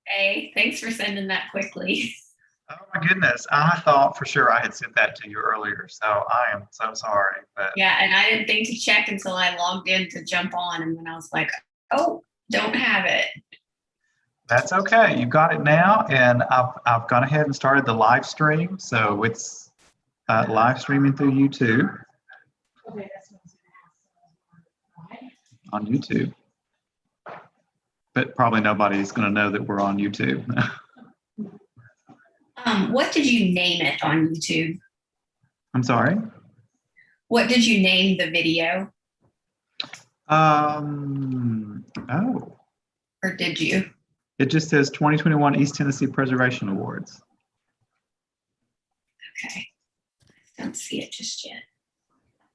Hey, thanks for sending that quickly. Oh my goodness. I thought for sure I had sent that to you earlier, so I am so sorry. But Yeah, and I didn't think to check until I logged in to jump on, and then I was like, oh, don't have it. that's okay. You got it now, and I've gone ahead and started the live stream, so it's live streaming through YouTube. On YouTube. But probably nobody's going to know that we're on YouTube. What did you name it on YouTube? I'm sorry? What did you name the video? Oh. Or did you? It just says 2021 East Tennessee Preservation Awards. Okay. I don't see it just yet.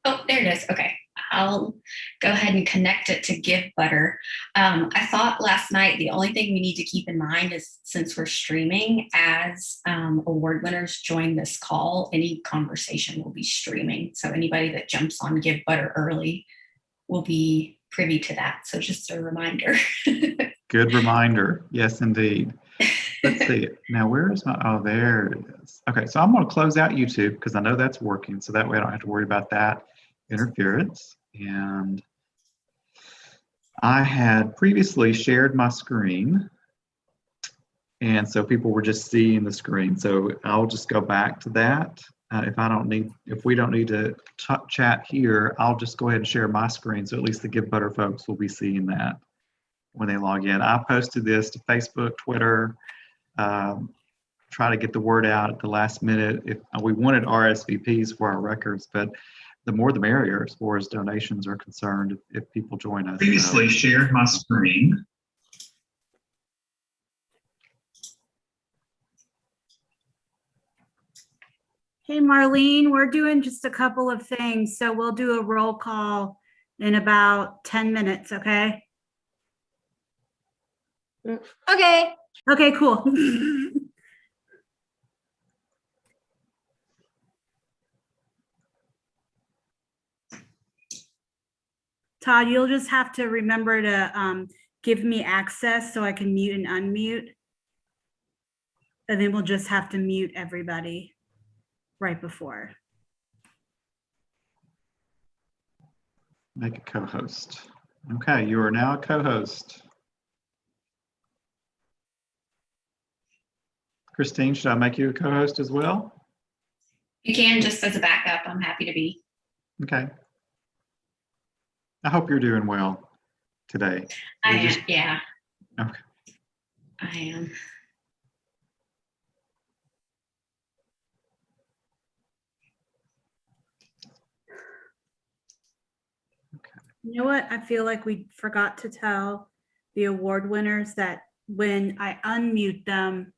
Oh, there it is. Okay. I'll go ahead and connect it to Give Butter. I thought last night the only thing we need to keep in mind is since we're streaming, as award winners join this call, any conversation will be streaming. So anybody that jumps on Give Butter early will be privy to that. So just a reminder. Good reminder. Yes, indeed. Let's see. Now, where is my, oh, there it is. Okay, so I'm going to close out YouTube because I know that's working. So that way I don't have to worry about that interference. And I had previously shared my screen. And so people were just seeing the screen. So I'll just go back to that. If we don't need to chat here, I'll just go ahead and share my screen. So at least the Give Butter folks will be seeing that when they log in. I posted this to Facebook, Twitter, try to get the word out at the last minute. If we wanted RSVPs for our records, but the more the merrier as far as donations are concerned, if people join us. Previously shared my screen. Hey, Marlene, we're doing just a couple of things. So we'll do a roll call in about 10 minutes, okay? Okay. Okay, cool. Todd, you'll just have to remember to give me access so I can mute and unmute. And then we'll just have to mute everybody right before. Make a co-host. Okay, you are now a co-host. Christine, should I make you a co-host as well? You can, just as a backup. I'm happy to be. Okay. I hope you're doing well today. I am, yeah. Okay. I am. You know what? I feel like we forgot to tell the award winners that when I unmute them,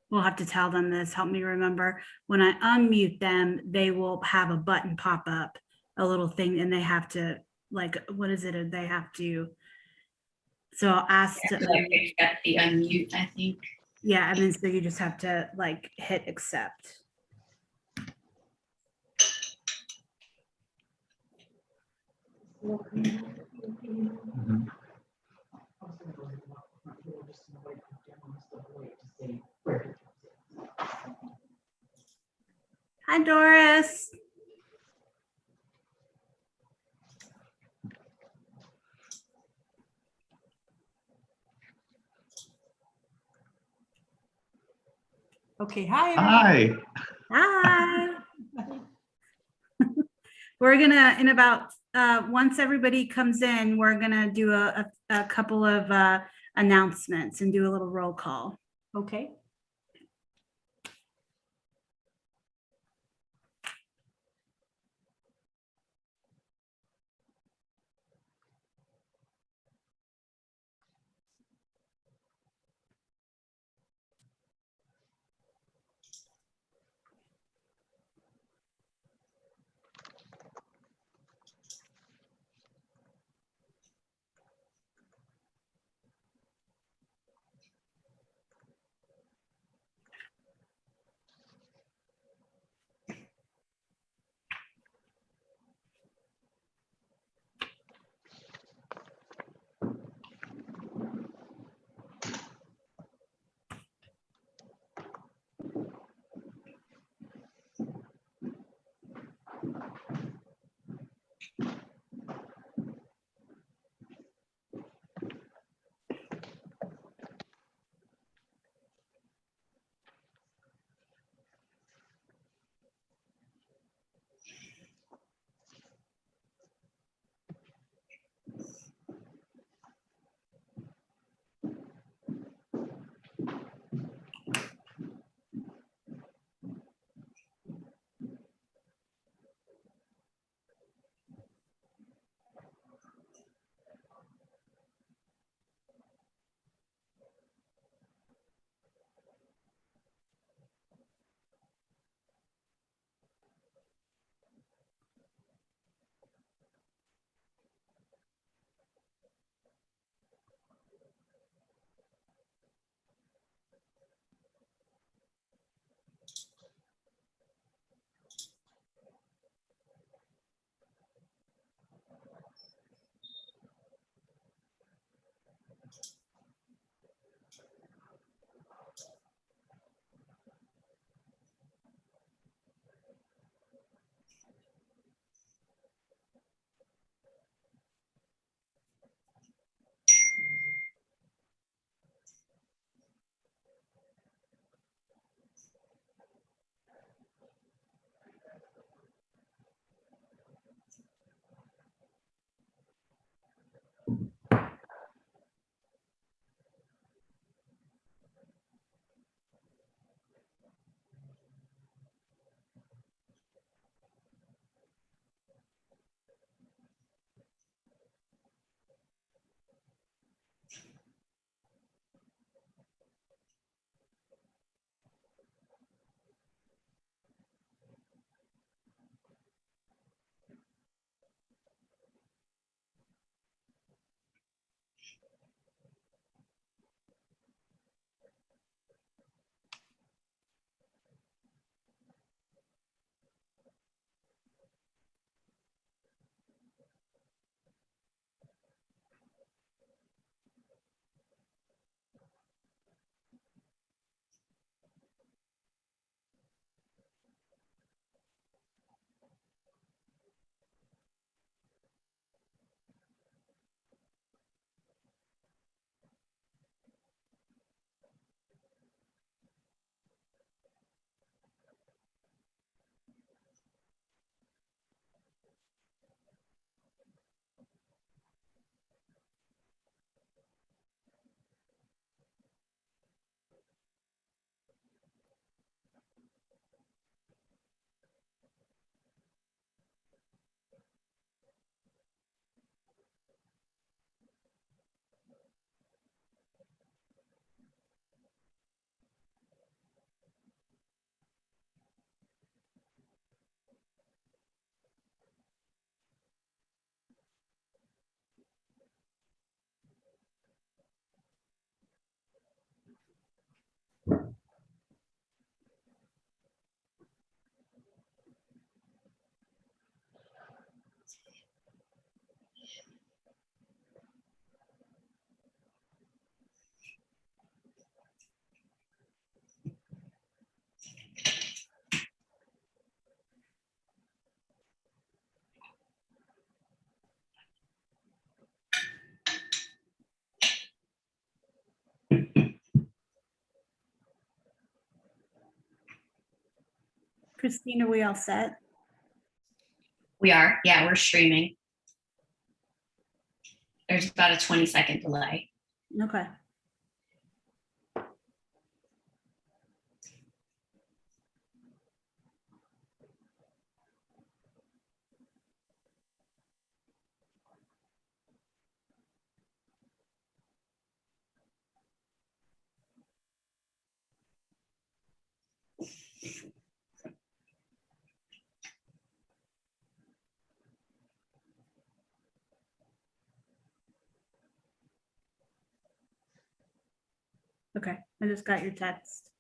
we'll have to tell them this, help me remember. When I unmute them, they will have a button pop up, a little thing, and they have to, like, what is it? They have to, so I'll ask to Like the unmute, I think. yeah, and then so you just have to like hit accept. Mhm. Hi, Doris. Okay. Hi. Everyone. Hi. Hi. We're gonna, in about, once everybody comes in, we're gonna do a couple of announcements and do a little roll call. Okay. Christine, are we all set? We are. Yeah, we're streaming. There's about a 20-second delay. Okay. Okay, I just got your text.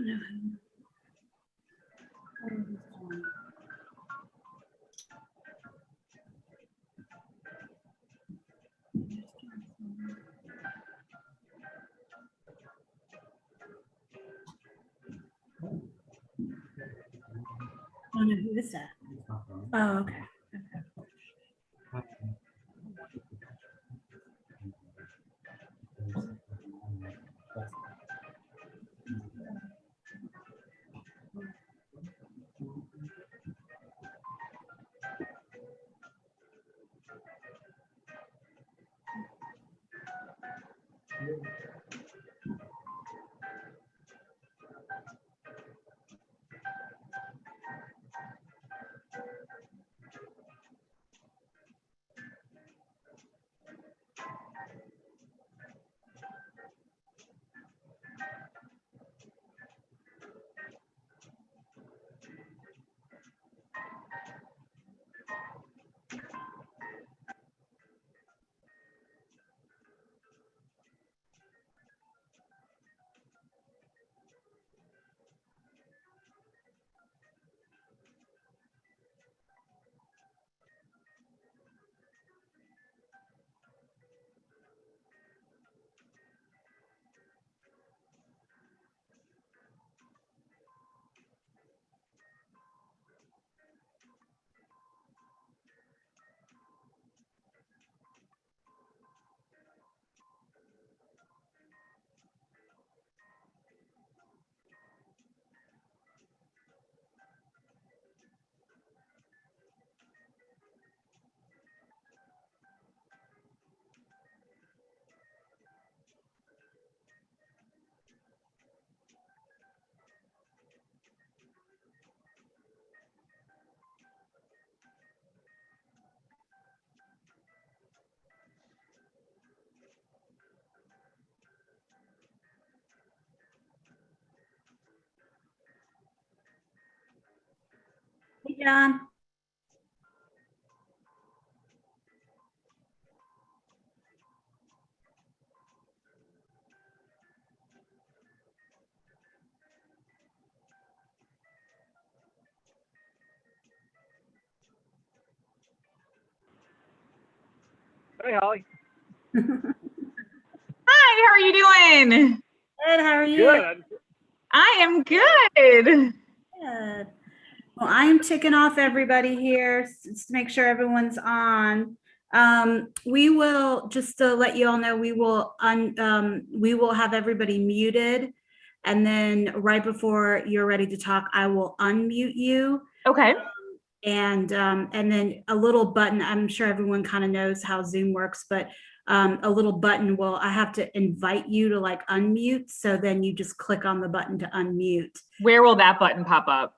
I don't know who. I don't know who is that. Oh, okay. John. Hey, Holly. Hi, how are you doing? Good, how are you? Good. I am good. Good. Well, I am ticking off everybody here to make sure everyone's on. We will, just to let you all know, we will have everybody muted. And then right before you're ready to talk, I will unmute you. Okay. And then a little button, I'm sure everyone kind of knows how Zoom works, but a little button I have to invite you to like unmute. So then you just click on the button to unmute. Where will that button pop up?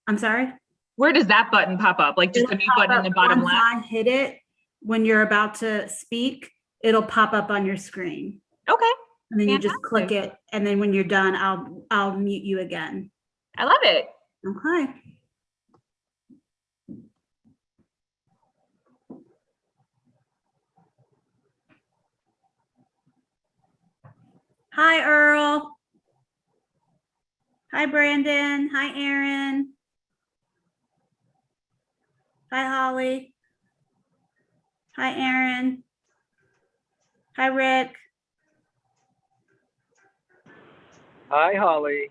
I'm sorry? Where does that button pop up? Like just It'll the mute pop button in the up bottom once left? I hit it, when you're about to speak, it'll pop up on your screen. Okay. And then you just click Fantastic. it. And then when you're done, I'll mute you again. I love it. Okay. Hi, Earl. Hi, Brandon. Hi, Aaron. Hi, Holly. Hi, Aaron. Hi, Rick. Hi, Holly.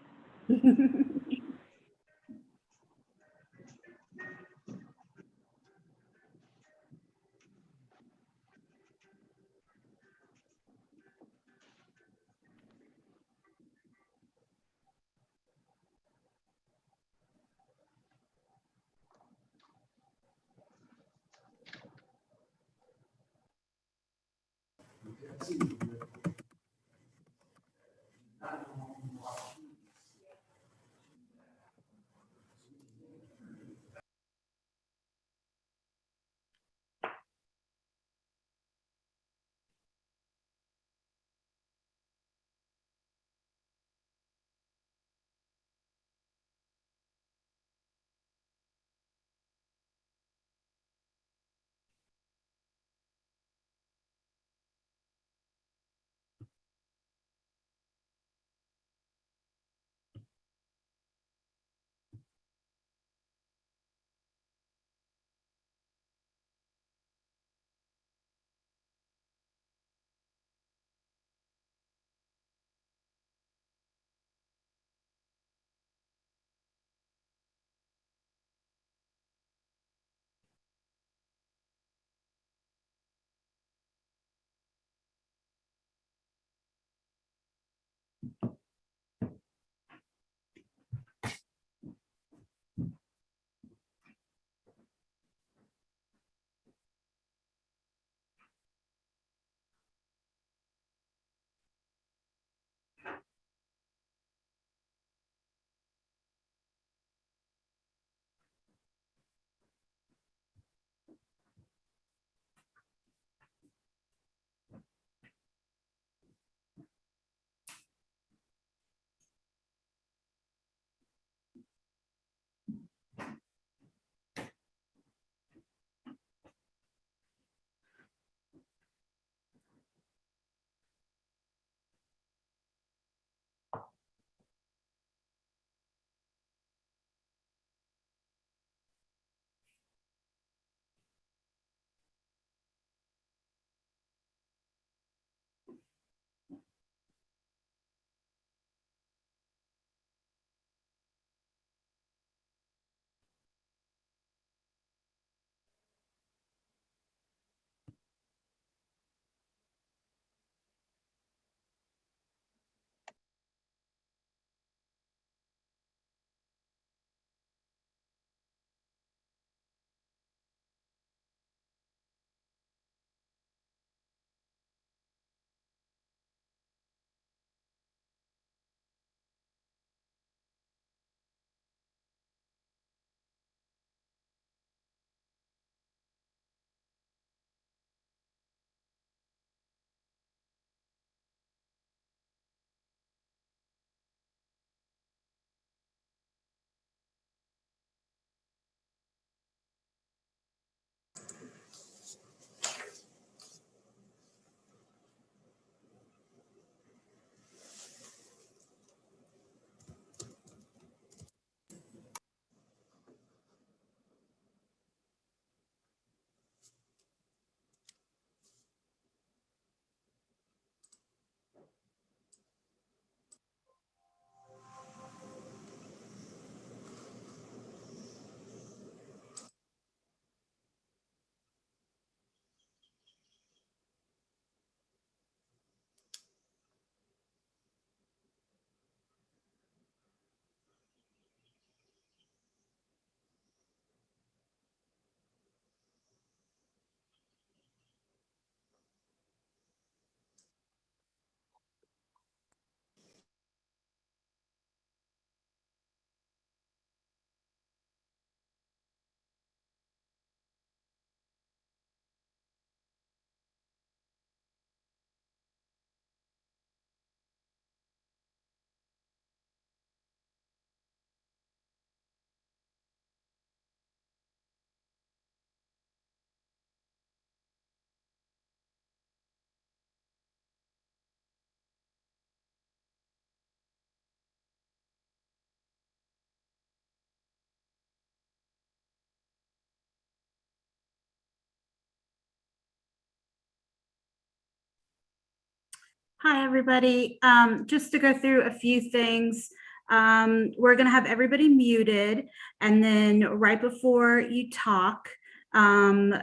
Hi, everybody. Just to go through a few things, we're going to have everybody muted, and then right before you talk, I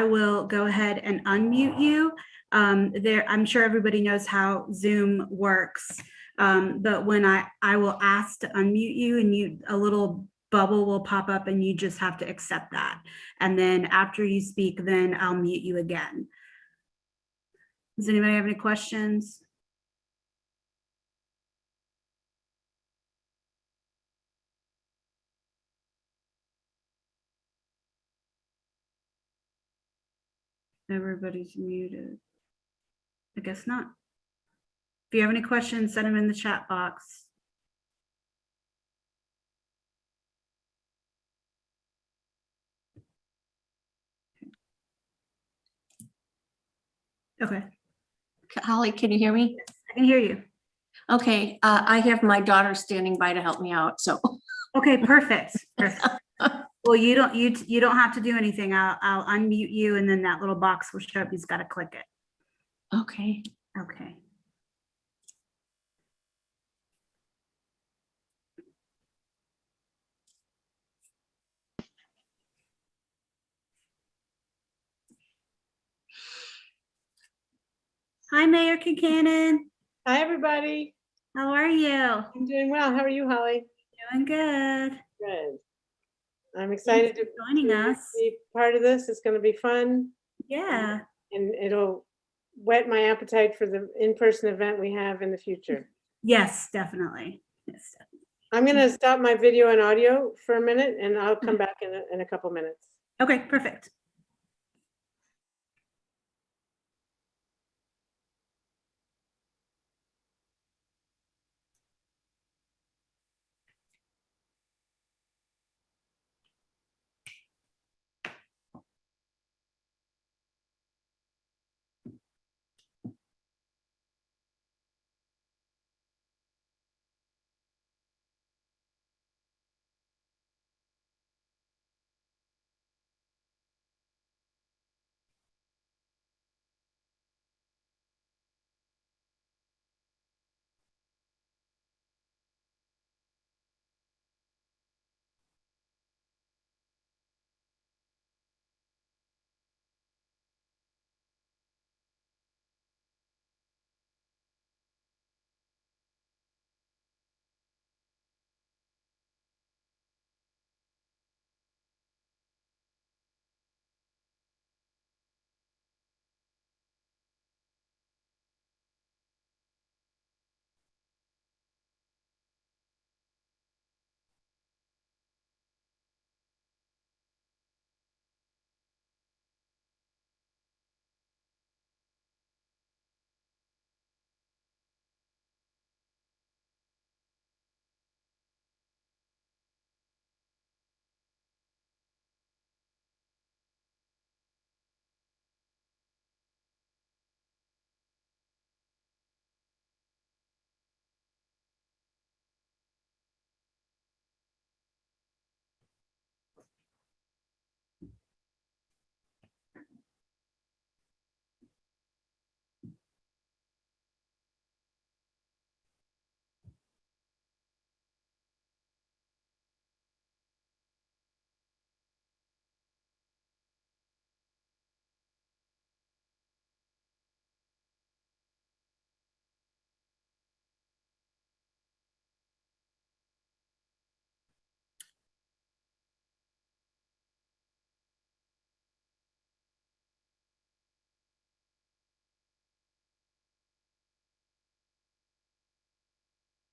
will go ahead and unmute you. I'm sure everybody knows how Zoom works, but when I will ask to unmute you, and a little bubble will pop up, and you just have to accept that. And then after you speak, then I'll mute you again. Does anybody have any questions? Everybody's muted. I guess not. If you have any questions, send them in the chat box. Okay, Holly, can you hear me? I can hear you. Okay, I have my daughter standing by to help me out, so. Okay, perfect. Perfect. Well, you don't have to do anything. I'll unmute you, and then that little box will show up. He's got to click it. Okay. Okay. Hi, Mayor Kincannon. Hi, everybody. How are you? I'm doing well. How are you, Holly? Doing good. Good. I'm excited to Joining us. be part of this. It's going to be fun. Yeah. And it'll whet my appetite for the in-person event we have in the future. Yes, definitely. Yes. I'm going to stop my video and audio for a minute, and I'll come back in a couple minutes. Okay, perfect.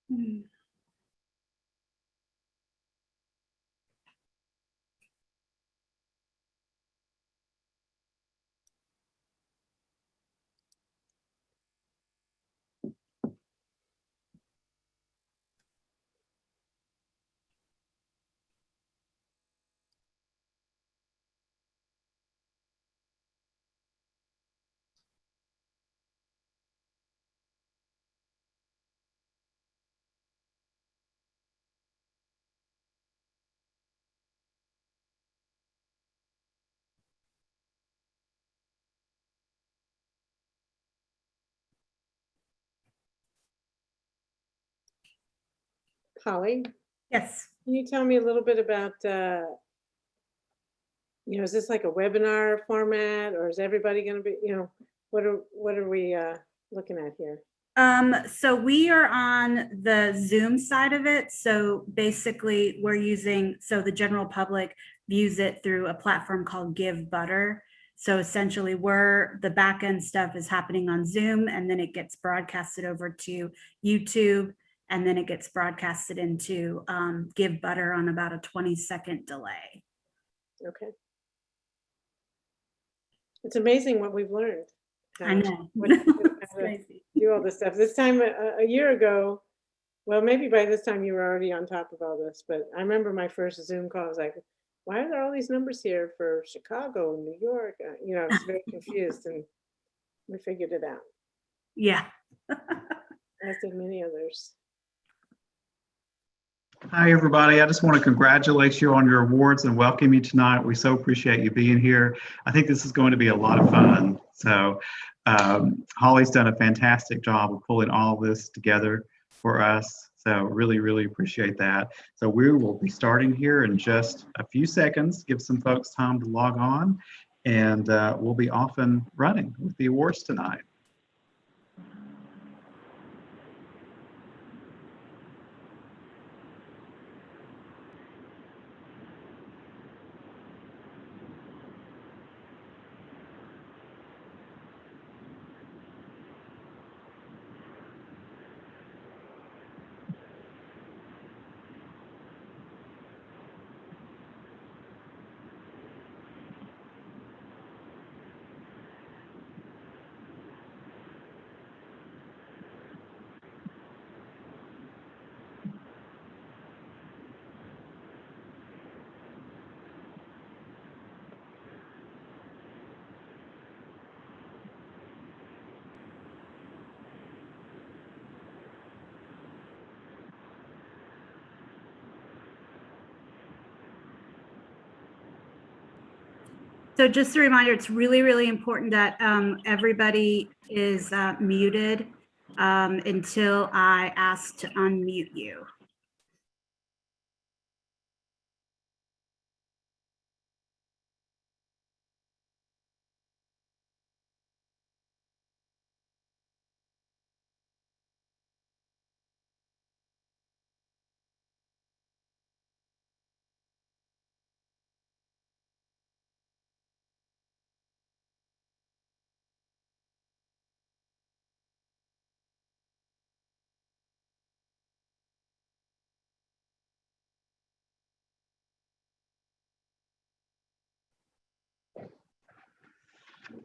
Hmm. Holly, Yes. can you tell me a little bit about, is this like a webinar format, or is everybody going to be, what are we looking at here? So we are on the Zoom side of it. So basically we're using, so the general public views it through a platform called Give Butter. So essentially the back end stuff is happening on Zoom, and then it gets broadcasted over to YouTube, and then it gets broadcasted into Give Butter on about a 20-second delay. Okay. It's amazing what we've learned. I know. It's crazy. Do all this stuff. This time, a year ago, well, maybe by this time you were already on top of all this, but I remember my first Zoom call. I was like, why are there all these numbers here for Chicago, New York? I was very confused, and we figured it out, Yeah. as did many others. Hi, everybody. I just want to congratulate you on your awards and welcome you tonight. We so appreciate you being here. I think this is going to be a lot of fun. So Holly's done a fantastic job of pulling all of this together for us. So really, really appreciate that. So we will be starting here in just a few seconds, give some folks time to log on, and we'll be off and running with the awards tonight. So just a reminder, it's really, really important that everybody is muted until I ask to unmute you.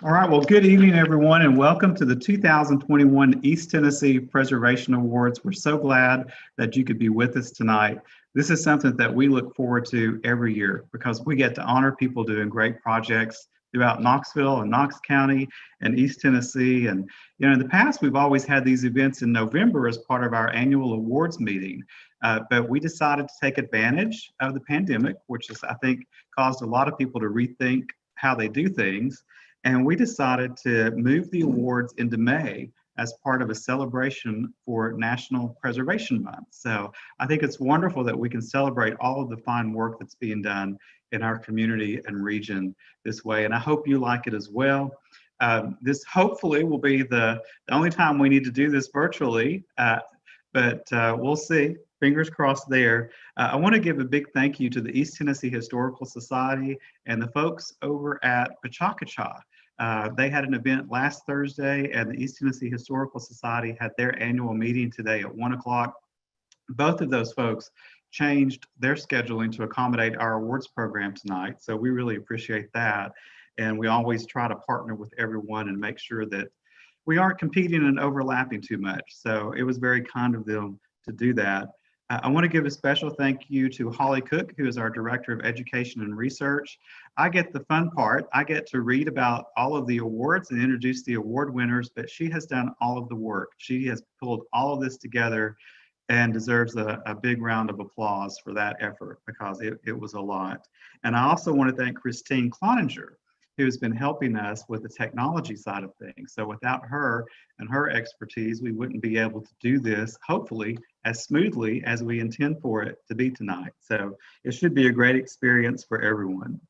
All right, well, good evening, everyone, and welcome to the 2021 East Tennessee Preservation Awards. We're so glad that you could be with us tonight. This is something that we look forward to every year because we get to honor people doing great projects throughout Knoxville and Knox County and East Tennessee. And, in the past, we've always had these events in November as part of our annual awards meeting. But we decided to take advantage of the pandemic, which is, I think, caused a lot of people to rethink how they do things. And we decided to move the awards into May as part of a celebration for National Preservation Month. So I think it's wonderful that we can celebrate all of the fine work that's being done in our community and region this way. And I hope you like it as well. This hopefully will be the only time we need to do this virtually, but we'll see. Fingers crossed there. I want to give a big thank you to the East Tennessee Historical Society and the folks over at Pachakacha. They had an event last Thursday, and the East Tennessee Historical Society had their annual meeting today at 1 o'clock. Both of those folks changed their scheduling to accommodate our awards program tonight, so we really appreciate that. And we always try to partner with everyone and make sure that we aren't competing and overlapping too much. So it was very kind of them to do that. I want to give a special thank you to Holly Cook, who is our Director of Education and Research. I get the fun part. I get to read about all of the awards and introduce the award winners, but she has done all of the work. She has pulled all of this together and deserves a big round of applause for that effort because it was a lot. And I also want to thank Christine Cloninger, who's been helping us with the technology side of things. So without her and her expertise, we wouldn't be able to do this, hopefully, as smoothly as we intend for it to be tonight. So it should be a great experience for everyone.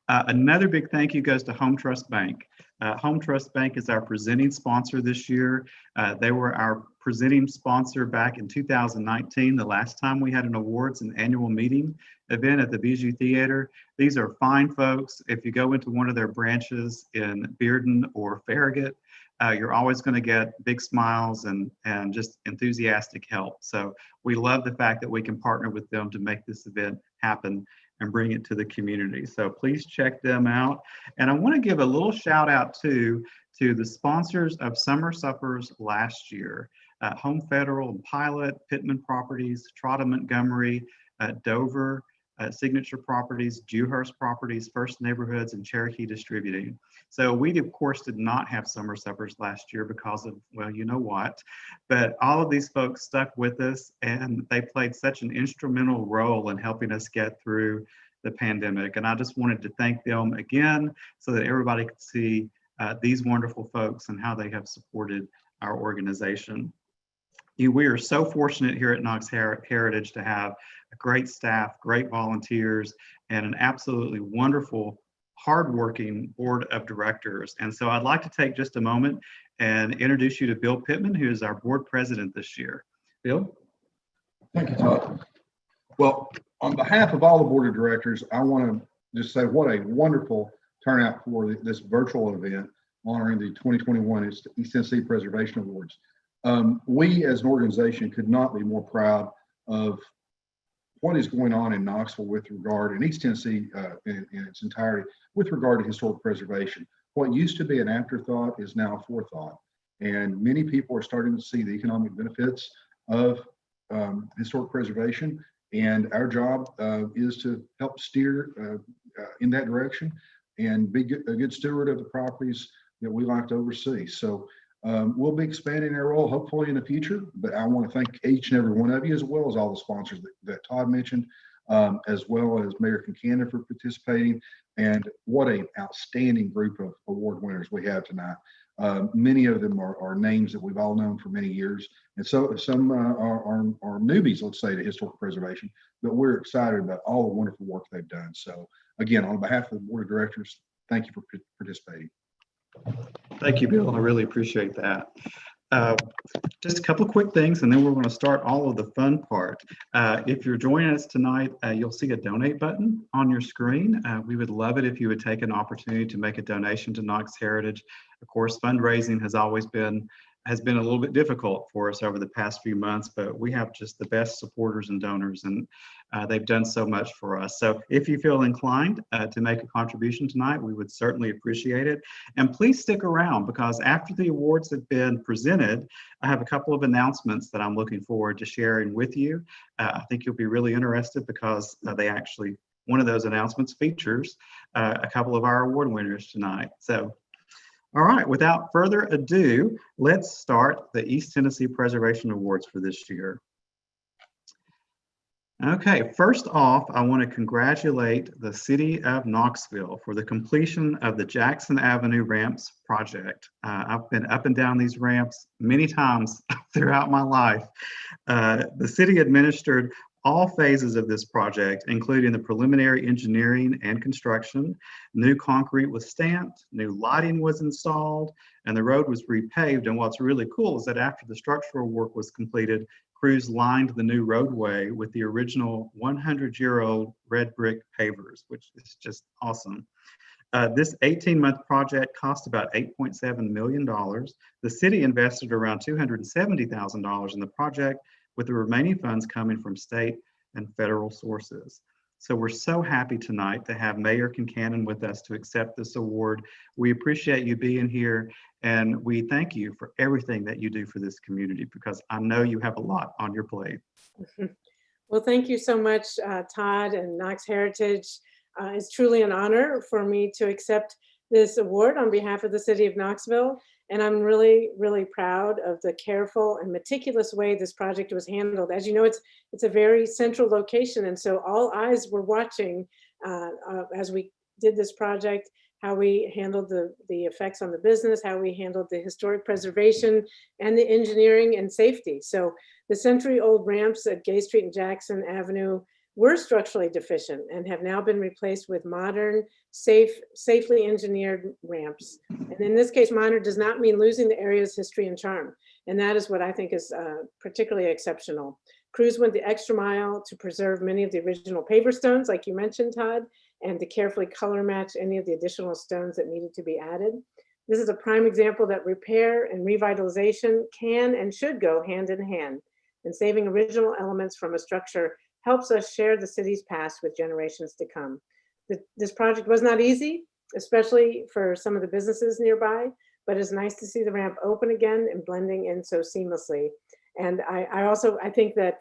Another big thank you goes to Home Trust Bank. Home Trust Bank is our presenting sponsor this year. They were our presenting sponsor back in 2019, the last time we had an awards and annual meeting event at the Bijou Theater. These are fine folks. If you go into one of their branches in Bearden or Farragut, you're always going to get big smiles and just enthusiastic help. So we love the fact that we can partner with them to make this event happen and bring it to the community. So please check them out. And I want to give a little shout out to the sponsors of Summer Suppers last year. Home Federal and Pilot, Pittman Properties, Trotta Montgomery, Dover, Signature Properties, Dewhurst Properties, First Neighborhoods, and Cherokee Distributing. So we, of course, did not have Summer Suppers last year because of, well, you know what, but all of these folks stuck with us and they played such an instrumental role in helping us get through the pandemic. And I just wanted to thank them again so that everybody could see these wonderful folks and how they have supported our organization. We are so fortunate here at Knox Heritage to have a great staff, great volunteers, and an absolutely wonderful, hardworking board of directors. And so I'd like to take just a moment and introduce you to Bill Pittman, who is our board president this year. Bill? Thank you, Todd. Well, on behalf of all the board of directors, I want to just say what a wonderful turnout for this virtual event honoring the 2021 East Tennessee Preservation Awards. We as an organization could not be more proud of what is going on in Knoxville with regard, in East Tennessee in its entirety, with regard to historic preservation. What used to be an afterthought is now a forethought. And many people are starting to see the economic benefits of historic preservation. And our job is to help steer in that direction and be a good steward of the properties that we like to oversee. So we'll be expanding our role hopefully in the future, but I want to thank each and every one of you, as well as all the sponsors that Todd mentioned, as well as Mayor Kincannon for participating. And what an outstanding group of award winners we have tonight. Many of them are names that we've all known for many years. And so some are newbies, let's say, to historic preservation, but we're excited about all the wonderful work they've done. So again, on behalf of the board of directors, thank you for participating. Thank you, Bill. I really appreciate that. Just a couple of quick things, and then we're going to start all of the fun part. If you're joining us tonight, you'll see a donate button on your screen. We would love it if you would take an opportunity to make a donation to Knox Heritage. Of course, fundraising has always been a little bit difficult for us over the past few months, but we have just the best supporters and donors, and they've done so much for us. So if you feel inclined to make a contribution tonight, we would certainly appreciate it. And please stick around, because after the awards have been presented, I have a couple of announcements that I'm looking forward to sharing with you. I think you'll be really interested because one of those announcements features a couple of our award winners tonight. So, all right, without further ado, let's start the East Tennessee Preservation Awards for this year. Okay, first off, I want to congratulate the City of Knoxville for the completion of the Jackson Avenue Ramps project. I've been up and down these ramps many times throughout my life. The city administered all phases of this project, including the preliminary engineering and construction. New concrete was stamped, new lighting was installed, and the road was repaved. And what's really cool is that after the structural work was completed, crews lined the new roadway with the original 100-year-old red brick pavers, which is just awesome. This 18-month project cost about $8.7 million. The city invested around $270,000 in the project, with the remaining funds coming from state and federal sources. So we're so happy tonight to have Mayor Kincannon with us to accept this award. We appreciate you being here, and we thank you for everything that you do for this community, because I know you have a lot on your plate. Well, thank you so much, Todd and Knox Heritage. It's truly an honor for me to accept this award on behalf of the City of Knoxville. And I'm really, really proud of the careful and meticulous way this project was handled. As you know, it's a very central location. And so all eyes were watching as we did this project. how we handled the effects on the business, how we handled the historic preservation and the engineering and safety. So the century-old ramps at Gay Street and Jackson Avenue were structurally deficient and have now been replaced with modern, safely engineered ramps. And in this case, modern does not mean losing the area's history and charm. And that is what I think is particularly exceptional. Crews went the extra mile to preserve many of the original paver stones, like you mentioned, Todd, and to carefully color match any of the additional stones that needed to be added. This is a prime example that repair and revitalization can and should go hand in hand. And saving original elements from a structure helps us share the city's past with generations to come. This project was not easy, especially for some of the businesses nearby, but it's nice to see the ramp open again and blending in so seamlessly. And I think that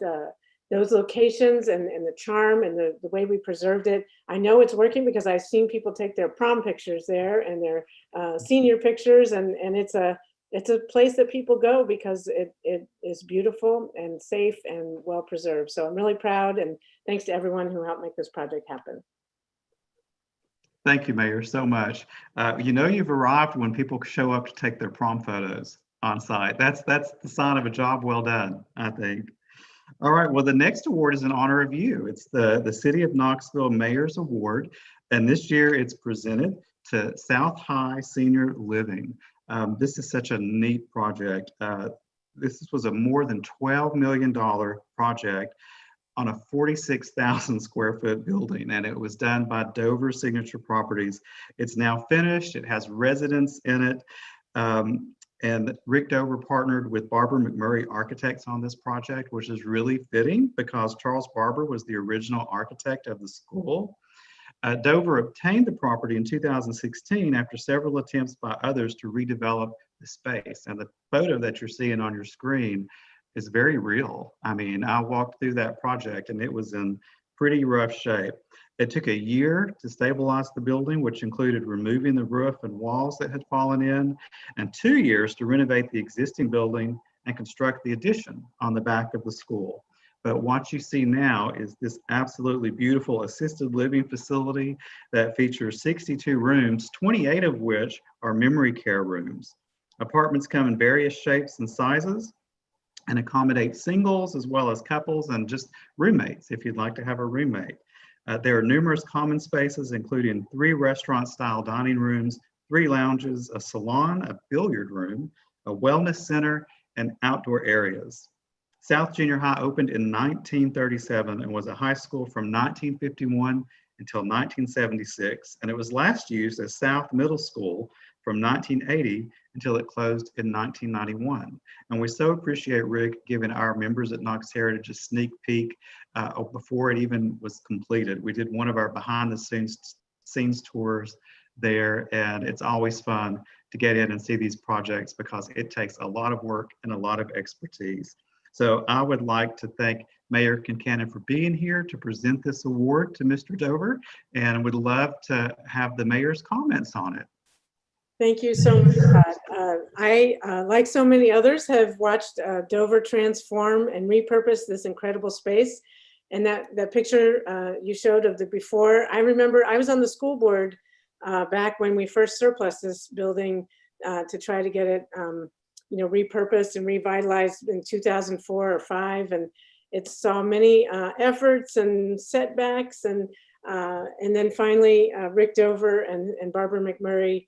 those locations and the charm and the way we preserved it, I know it's working because I've seen people take their prom pictures there and their senior pictures, and it's a place that people go because it is beautiful and safe and well preserved. So I'm really proud, and thanks to everyone who helped make this project happen. Thank you, Mayor, so much. You've arrived when people show up to take their prom photos on site. That's the sign of a job well done, I think. All right, well, the next award is in honor of you. It's the City of Knoxville Mayor's Award, and this year it's presented to South High Senior Living. This is such a neat project. This was a more than $12 million project on a 46,000 square foot building, and it was done by Dover Signature Properties. It's now finished. It has residents in it. And Rick Dover partnered with Barbara McMurray Architects on this project, which is really fitting because Charles Barber was the original architect of the school. Dover obtained the property in 2016 after several attempts by others to redevelop the space. And the photo that you're seeing on your screen is very real. I mean, I walked through that project and it was in pretty rough shape. It took a year to stabilize the building, which included removing the roof and walls that had fallen in, and 2 years to renovate the existing building and construct the addition on the back of the school. But what you see now is this absolutely beautiful assisted living facility that features 62 rooms, 28 of which are memory care rooms. Apartments come in various shapes and sizes and accommodate singles as well as couples and just roommates if you'd like to have a roommate. There are numerous common spaces, including 3 restaurant-style dining rooms, 3 lounges, a salon, a billiard room, a wellness center, and outdoor areas. South Junior High opened in 1937 and was a high school from 1951 until 1976, and it was last used as South Middle School from 1980 until it closed in 1991. And we so appreciate Rick giving our members at Knox Heritage a sneak peek before it even was completed. We did one of our behind the scenes tours there, and it's always fun to get in and see these projects because it takes a lot of work and a lot of expertise. So I would like to thank Mayor Kincannon for being here to present this award to Mr. Dover, and would love to have the mayor's comments on it. Thank you so much, Todd. I, like so many others, have watched Dover transform and repurpose this incredible space. And that picture you showed of the before, I remember I was on the school board back when we first surplus this building to try to get it repurposed and revitalized in 2004 or 5. And it saw many efforts and setbacks. And then finally, Rick Dover and Barbara McMurray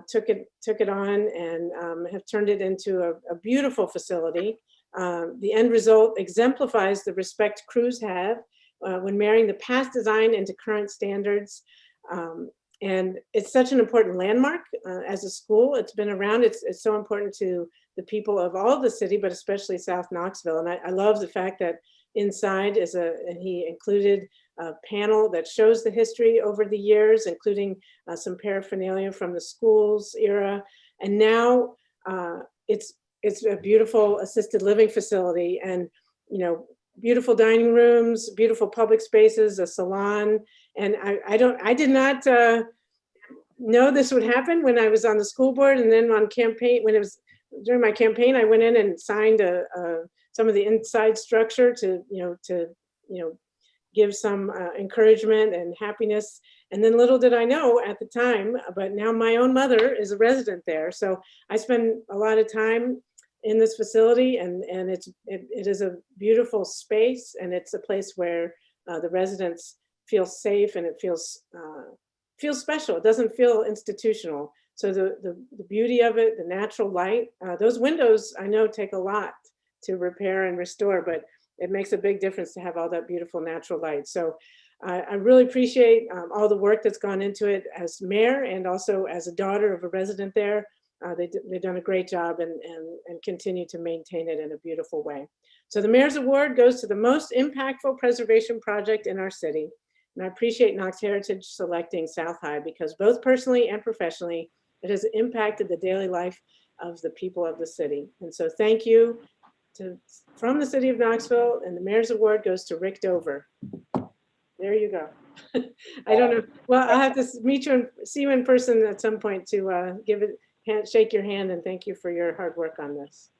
took it on and have turned it into a beautiful facility. The end result exemplifies the respect crews have when marrying the past design into current standards. And it's such an important landmark as a school. It's been around. It's so important to the people of all of the city, but especially South Knoxville. And I love the fact that inside and he included a panel that shows the history over the years, including some paraphernalia from the school's era. And now it's a beautiful assisted living facility, and beautiful dining rooms, beautiful public spaces, a salon. And I did not know this would happen when I was on the school board, and then on campaign, when it was during my campaign, I went in and signed some of the inside structure to give some encouragement and happiness. And then little did I know at the time, but now my own mother is a resident there. So I spend a lot of time in this facility, and it is a beautiful space, and it's a place where the residents feel safe, and it feels special. It doesn't feel institutional. So the beauty of it, the natural light, those windows I know take a lot to repair and restore, but it makes a big difference to have all that beautiful natural light. So I really appreciate all the work that's gone into it as mayor and also as a daughter of a resident there. They've done a great job and continue to maintain it in a beautiful way. So the Mayor's Award goes to the most impactful preservation project in our city. And I appreciate Knox Heritage selecting South High because both personally and professionally, it has impacted the daily life of the people of the city. And so thank you from the city of Knoxville, and the Mayor's Award goes to Rick Dover. There you go. I don't know. Well, I'll have to meet you and see you in person at some point to shake your hand and thank you for your hard work on this.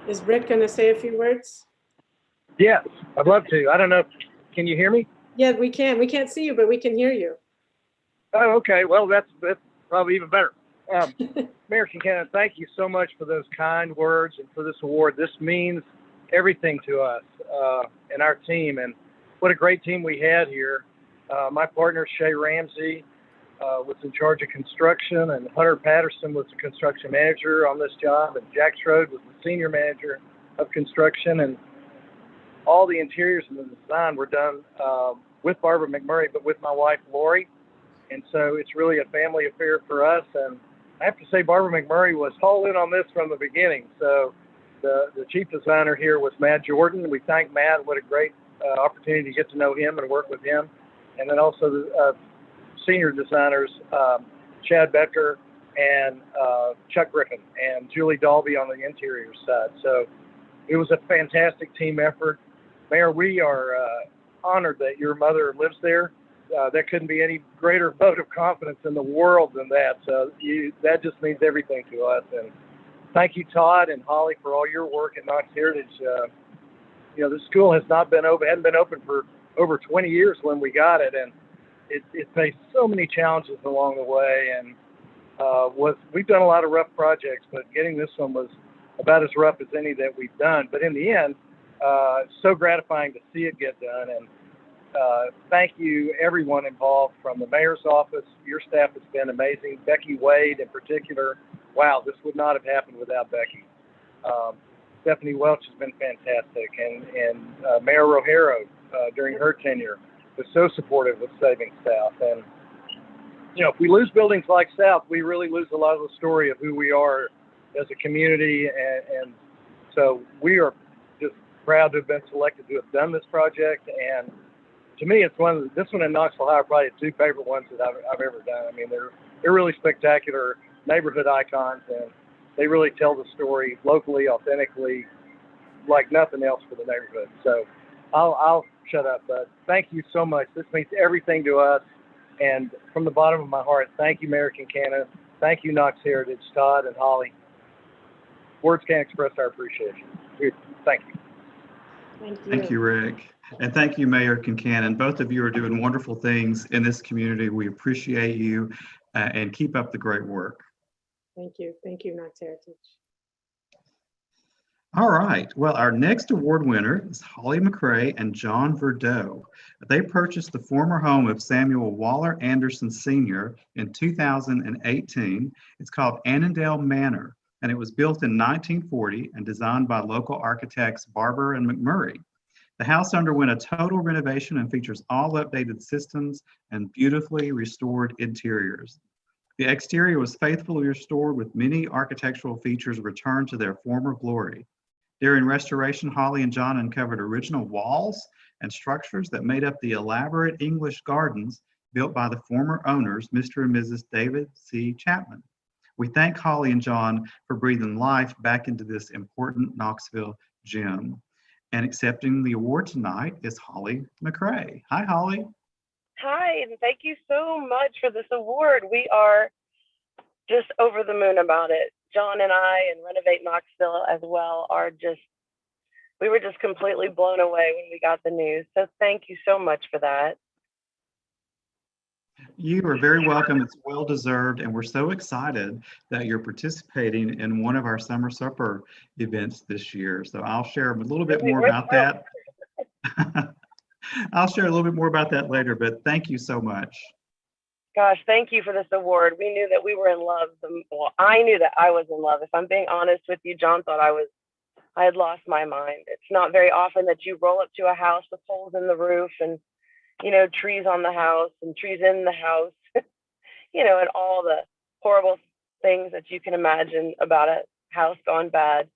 Is Rick going to say a few words? Yes, I'd love to. I don't know. Can you hear me? Yeah, we can. We can't see you, but we can hear you. Oh, okay. Well, that's probably even better. Mayor Kincannon, thank you so much for those kind words and for this award. This means everything to us and our team. And what a great team we had here. My partner, Shay Ramsey, was in charge of construction, and Hunter Patterson was the construction manager on this job, and Jack Strode was the senior manager of construction. And all the interiors and the design were done with Barbara McMurray, but with my wife, Lori. And so it's really a family affair for us. And I have to say, Barbara McMurray was all in on this from the beginning. So the chief designer here was Matt Jordan. We thank Matt. What a great opportunity to get to know him and work with him. And then also the senior designers, Chad Becker and Chuck Griffin and Julie Dalby on the interior side. So it was a fantastic team effort. Mayor, we are honored that your mother lives there. There couldn't be any greater vote of confidence in the world than that. So that just means everything to us. And thank you, Todd and Holly, for all your work at Knox Heritage. The school hadn't been open for over 20 years when we got it, and it faced so many challenges along the way. And we've done a lot of rough projects, but getting this one was about as rough as any that we've done. But in the end, it's so gratifying to see it get done. And thank you, everyone involved from the mayor's office. Your staff has been amazing. Becky Wade in particular. Wow, this would not have happened without Becky. Stephanie Welch has been fantastic. And Mayor Rogero during her tenure was so supportive of saving South. And, if we lose buildings like South, we really lose a lot of the story of who we are as a community. And so we are just proud to have been selected to have done this project. And to me, it's this one in Knoxville High are probably the two favorite ones that I've ever done. I mean, they're really spectacular neighborhood icons, and they really tell the story locally, authentically, like nothing else for the neighborhood. So I'll shut up, but thank you so much. This means everything to us. And from the bottom of my heart, thank you, Mayor Kincannon. Thank you, Knox Heritage, Todd and Holly. Words can't express our appreciation. Thank you. Thank you. Thank you, Rick. And thank you, Mayor Kincannon. Both of you are doing wonderful things in this community. We appreciate you and keep up the great work. Thank you. Thank you, Knox Heritage. All right. Well, our next award winner is Holly McCrae and John Verdeau. They purchased the former home of Samuel Waller Anderson Sr. in 2018. It's called Annandale Manor, and it was built in 1940 and designed by local architects Barber and McMurray. The house underwent a total renovation and features all updated systems and beautifully restored interiors. The exterior was faithfully restored with many architectural features returned to their former glory. During restoration, Holly and John uncovered original walls and structures that made up the elaborate English gardens built by the former owners, Mr. and Mrs. David C. Chapman. We thank Holly and John for breathing life back into this important Knoxville gem. And accepting the award tonight is Holly McCrae. Hi, Holly. Hi, and thank you so much for this award. We are just over the moon about it. John and I and Renovate Knoxville as well we were just completely blown away when we got the news. So thank you so much for that. You are very welcome. It's well deserved, and we're so excited that you're participating in one of our summer supper events this year. So I'll share a little bit more about that. I'll share a little bit more about that later, but thank you so much. Gosh, thank you for this award. We knew that we were in love. Well, I knew that I was in love. If I'm being honest with you, John thought I had lost my mind. It's not very often that you roll up to a house with holes in the roof and, trees on the house and trees in the house, and all the horrible things that you can imagine about a house gone bad.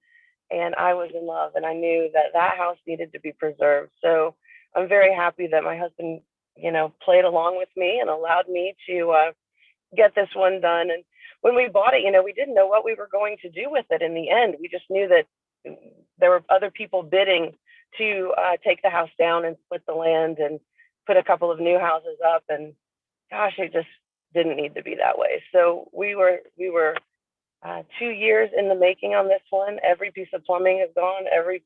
And I was in love, and I knew that house needed to be preserved. So I'm very happy that my husband, played along with me and allowed me to get this one done. And when we bought it, we didn't know what we were going to do with it in the end. We just knew that there were other people bidding to take the house down and split the land and put a couple of new houses up. And gosh, it just didn't need to be that way. So we were 2 years in the making on this one. Every piece of plumbing is gone. Every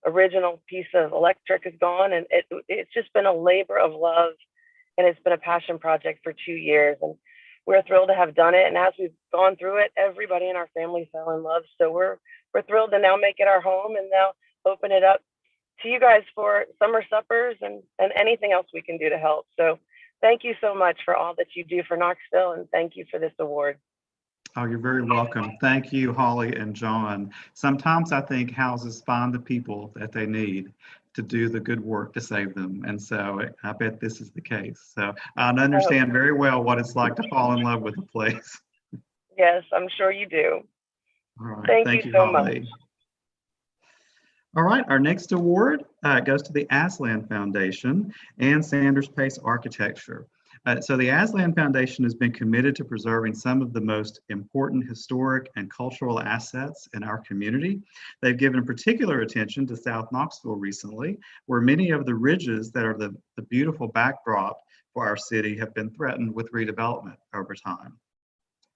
original piece of electric is gone. And it's just been a labor of love. And it's been a passion project for 2 years. And we're thrilled to have done it. And as we've gone through it, everybody in our family fell in love. So we're thrilled to now make it our home and now open it up to you guys for summer suppers and anything else we can do to help. So thank you so much for all that you do for Knoxville, and thank you for this award. Oh, you're very welcome. Thank you, Holly and John. Sometimes I think houses find the people that they need to do the good work to save them. And so I bet this is the case. So I understand very well what it's like to fall in love with a place. Yes, I'm sure you do. All right. Thank you so much. All right, our next award goes to the Aslan Foundation and Sanders Pace Architecture. So the Aslan Foundation has been committed to preserving some of the most important historic and cultural assets in our community. They've given particular attention to South Knoxville recently, where many of the ridges that are the beautiful backdrop for our city have been threatened with redevelopment over time.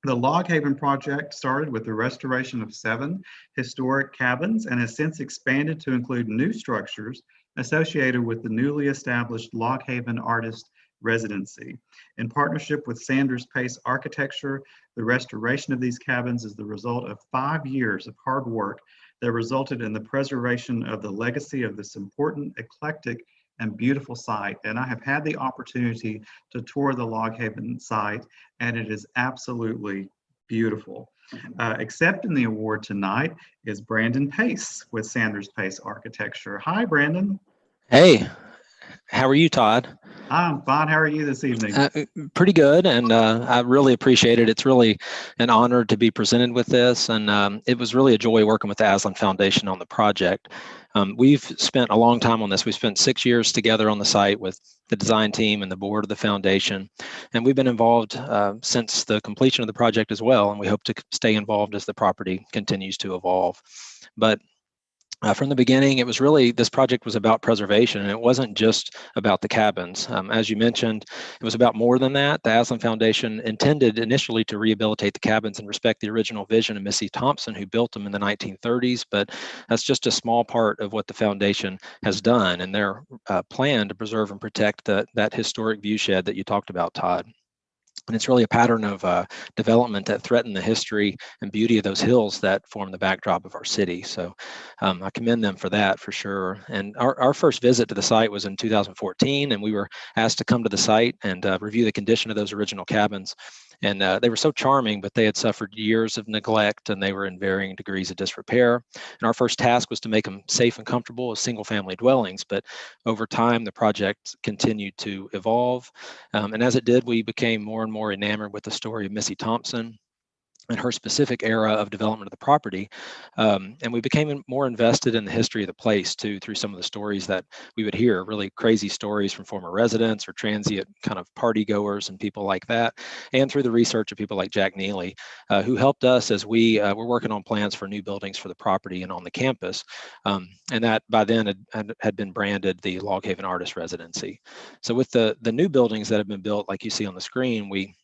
The Log Haven project started with the restoration of 7 historic cabins and has since expanded to include new structures associated with the newly established Log Haven Artist Residency. In partnership with Sanders Pace Architecture, the restoration of these cabins is the result of 5 years of hard work that resulted in the preservation of the legacy of this important, eclectic, and beautiful site. And I have had the opportunity to tour the Log Haven site, and it is absolutely beautiful. Accepting the award tonight is Brandon Pace with Sanders Pace Architecture. Hi, Brandon. Hey, how are you, Todd? I'm fine. How are you this evening? Pretty good, and I really appreciate it. It's really an honor to be presented with this, and it was really a joy working with the Aslan Foundation on the project. We've spent a long time on this. We spent 6 years together on the site with the design team and the board of the foundation, and we've been involved since the completion of the project as well, and we hope to stay involved as the property continues to evolve. But from the beginning, it was really, this project was about preservation, and it wasn't just about the cabins. As you mentioned, it was about more than that. The Aslan Foundation intended initially to rehabilitate the cabins and respect the original vision of Missy Thompson, who built them in the 1930s, but that's just a small part of what the foundation has done and their plan to preserve and protect that historic view shed that you talked about, Todd. And it's really a pattern of development that threaten the history and beauty of those hills that form the backdrop of our city. So I commend them for that, for sure. And our first visit to the site was in 2014, and we were asked to come to the site and review the condition of those original cabins. And they were so charming, but they had suffered years of neglect, and they were in varying degrees of disrepair. And our first task was to make them safe and comfortable as single-family dwellings. But over time, the project continued to evolve. And as it did, we became more and more enamored with the story of Missy Thompson and her specific era of development of the property. And we became more invested in the history of the place too, through some of the stories that we would hear, really crazy stories from former residents or transient kind of party goers and people like that. And through the research of people like Jack Neely, who helped us as we were working on plans for new buildings for the property and on the campus. And that by then had been branded the Log Haven Artist Residency. So with the new buildings that have been built, like you see on the screen, we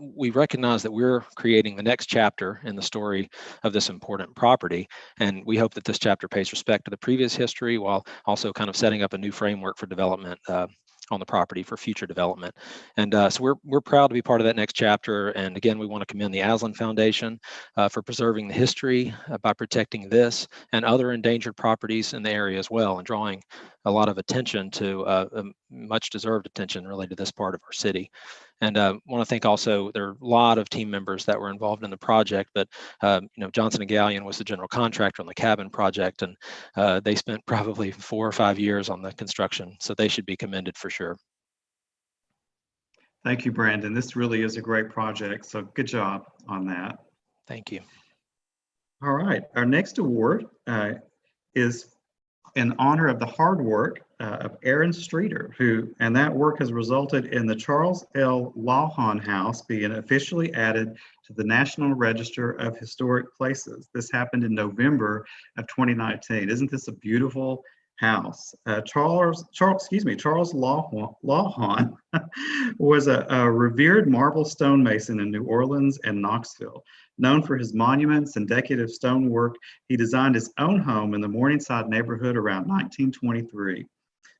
we recognize that we're creating the next chapter in the story of this important property. And we hope that this chapter pays respect to the previous history while also kind of setting up a new framework for development on the property for future development. And so we're proud to be part of that next chapter. And again, we want to commend the Aslan Foundation for preserving the history by protecting this and other endangered properties in the area as well, and drawing a lot of attention to much deserved attention related to this part of our city. And want to thank also, there are a lot of team members that were involved in the project, but Johnson & Gallion was the general contractor on the cabin project, and they spent probably 4 or 5 years on the construction, so they should be commended for sure. Thank you, Brandon. This really is a great project, so good job on that. Thank you. All right, our next award is in honor of the hard work of Aaron Streeter, and that work has resulted in the Charles L. Lawhon House being officially added to the National Register of Historic Places. This happened in November of 2019. Isn't this a beautiful house? Charles Lawhon was a revered marble stonemason in New Orleans and Knoxville. Known for his monuments and decorative stonework, he designed his own home in the Morningside neighborhood around 1923.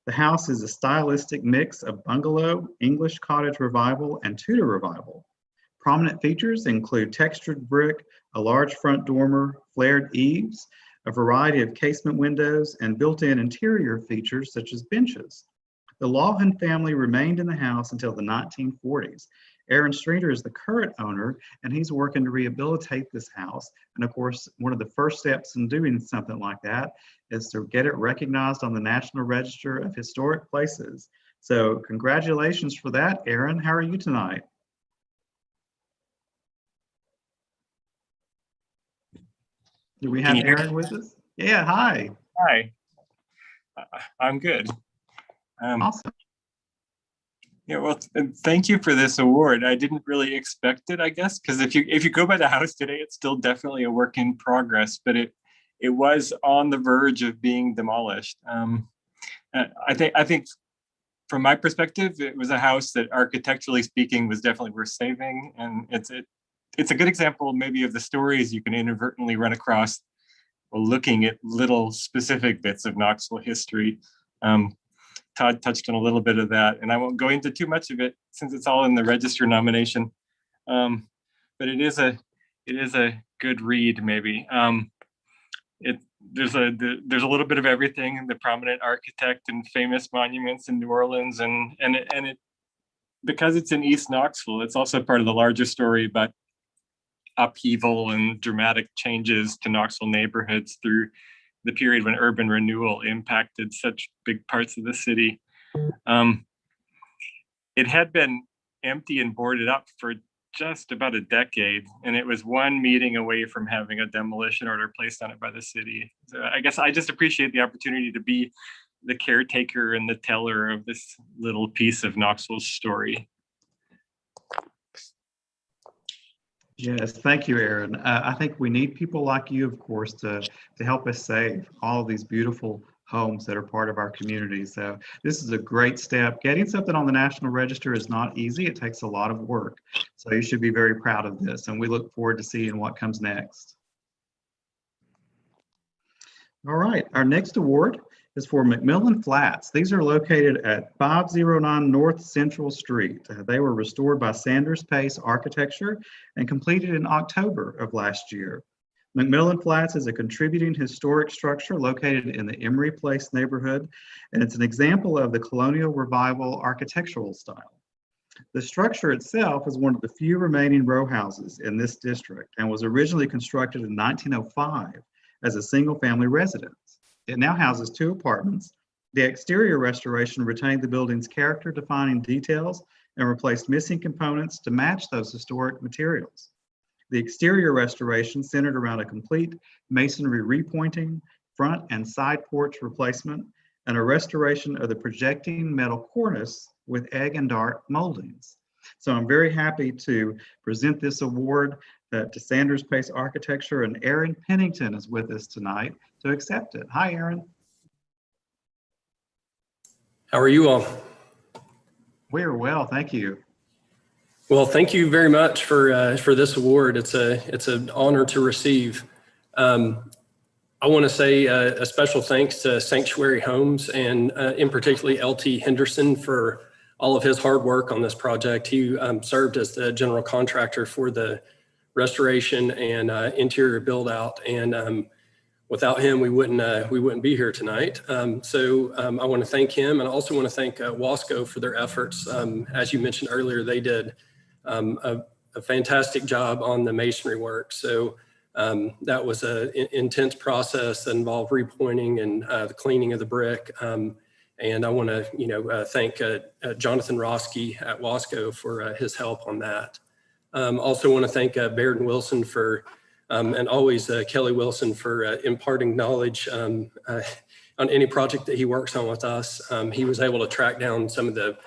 The house is a stylistic mix of bungalow, English cottage revival, and Tudor revival. Prominent features include textured brick, a large front dormer, flared eaves, a variety of casement windows, and built-in interior features such as benches. The Lawhon family remained in the house until the 1940s. Aaron Streeter is the current owner, and he's working to rehabilitate this house. And of course, one of the first steps in doing something like that is to get it recognized on the National Register of Historic Places. So congratulations for that, Aaron. How are you tonight? Do we have Aaron with us? Yeah, hi. Hi. I'm good. Awesome. Yeah, well, thank you for this award. I didn't really expect it, I guess, because if you go by the house today, it's still definitely a work in progress, but it was on the verge of being demolished. I think from my perspective, it was a house that architecturally speaking was definitely worth saving, and it's a good example maybe of the stories you can inadvertently run across while looking at little specific bits of Knoxville history. Todd touched on a little bit of that, and I won't go into too much of it since it's all in the register nomination. But it is a good read, maybe. There's a little bit of everything: the prominent architect and famous monuments in New Orleans, and it because it's in East Knoxville, it's also part of the larger story about upheaval and dramatic changes to Knoxville neighborhoods through the period when urban renewal impacted such big parts of the city. It had been empty and boarded up for just about a decade, and it was one meeting away from having a demolition order placed on it by the city. So I guess I just appreciate the opportunity to be the caretaker and the teller of this little piece of Knoxville's story. Yes, thank you, Aaron. I think we need people like you, of course, to help us save all of these beautiful homes that are part of our community. So this is a great step. Getting something on the National Register is not easy. It takes a lot of work. So you should be very proud of this, and we look forward to seeing what comes next. All right, our next award is for McMillan Flats. These are located at 509 North Central Street. They were restored by Sanders Pace Architecture and completed in October of last year. McMillan Flats is a contributing historic structure located in the Emery Place neighborhood, and it's an example of the colonial revival architectural style. The structure itself is one of the few remaining row houses in this district and was originally constructed in 1905 as a single-family residence. It now houses 2 apartments. The exterior restoration retained the building's character-defining details and replaced missing components to match those historic materials. The exterior restoration centered around a complete masonry repointing, front and side porch replacement, and a restoration of the projecting metal cornice with egg and dart moldings. So I'm very happy to present this award to Sanders Pace Architecture, and Aaron Pennington is with us tonight to accept it. Hi, Aaron. How are you all? We are well, thank you. Well, thank you very much for this award. It's an honor to receive. I want to say a special thanks to Sanctuary Homes and in particularly LT Henderson for all of his hard work on this project. He served as the general contractor for the restoration and interior build out, and without him, we wouldn't be here tonight. So I want to thank him, and I also want to thank Wasco for their efforts. As you mentioned earlier, they did a fantastic job on the masonry work. So that was an intense process that involved repointing and the cleaning of the brick. And I want to, thank Jonathan Roski at Wasco for his help on that. Also want to thank Baird and Wilson for, and always Kelly Wilson for imparting knowledge on any project that he works on with us. He was able to track down some of the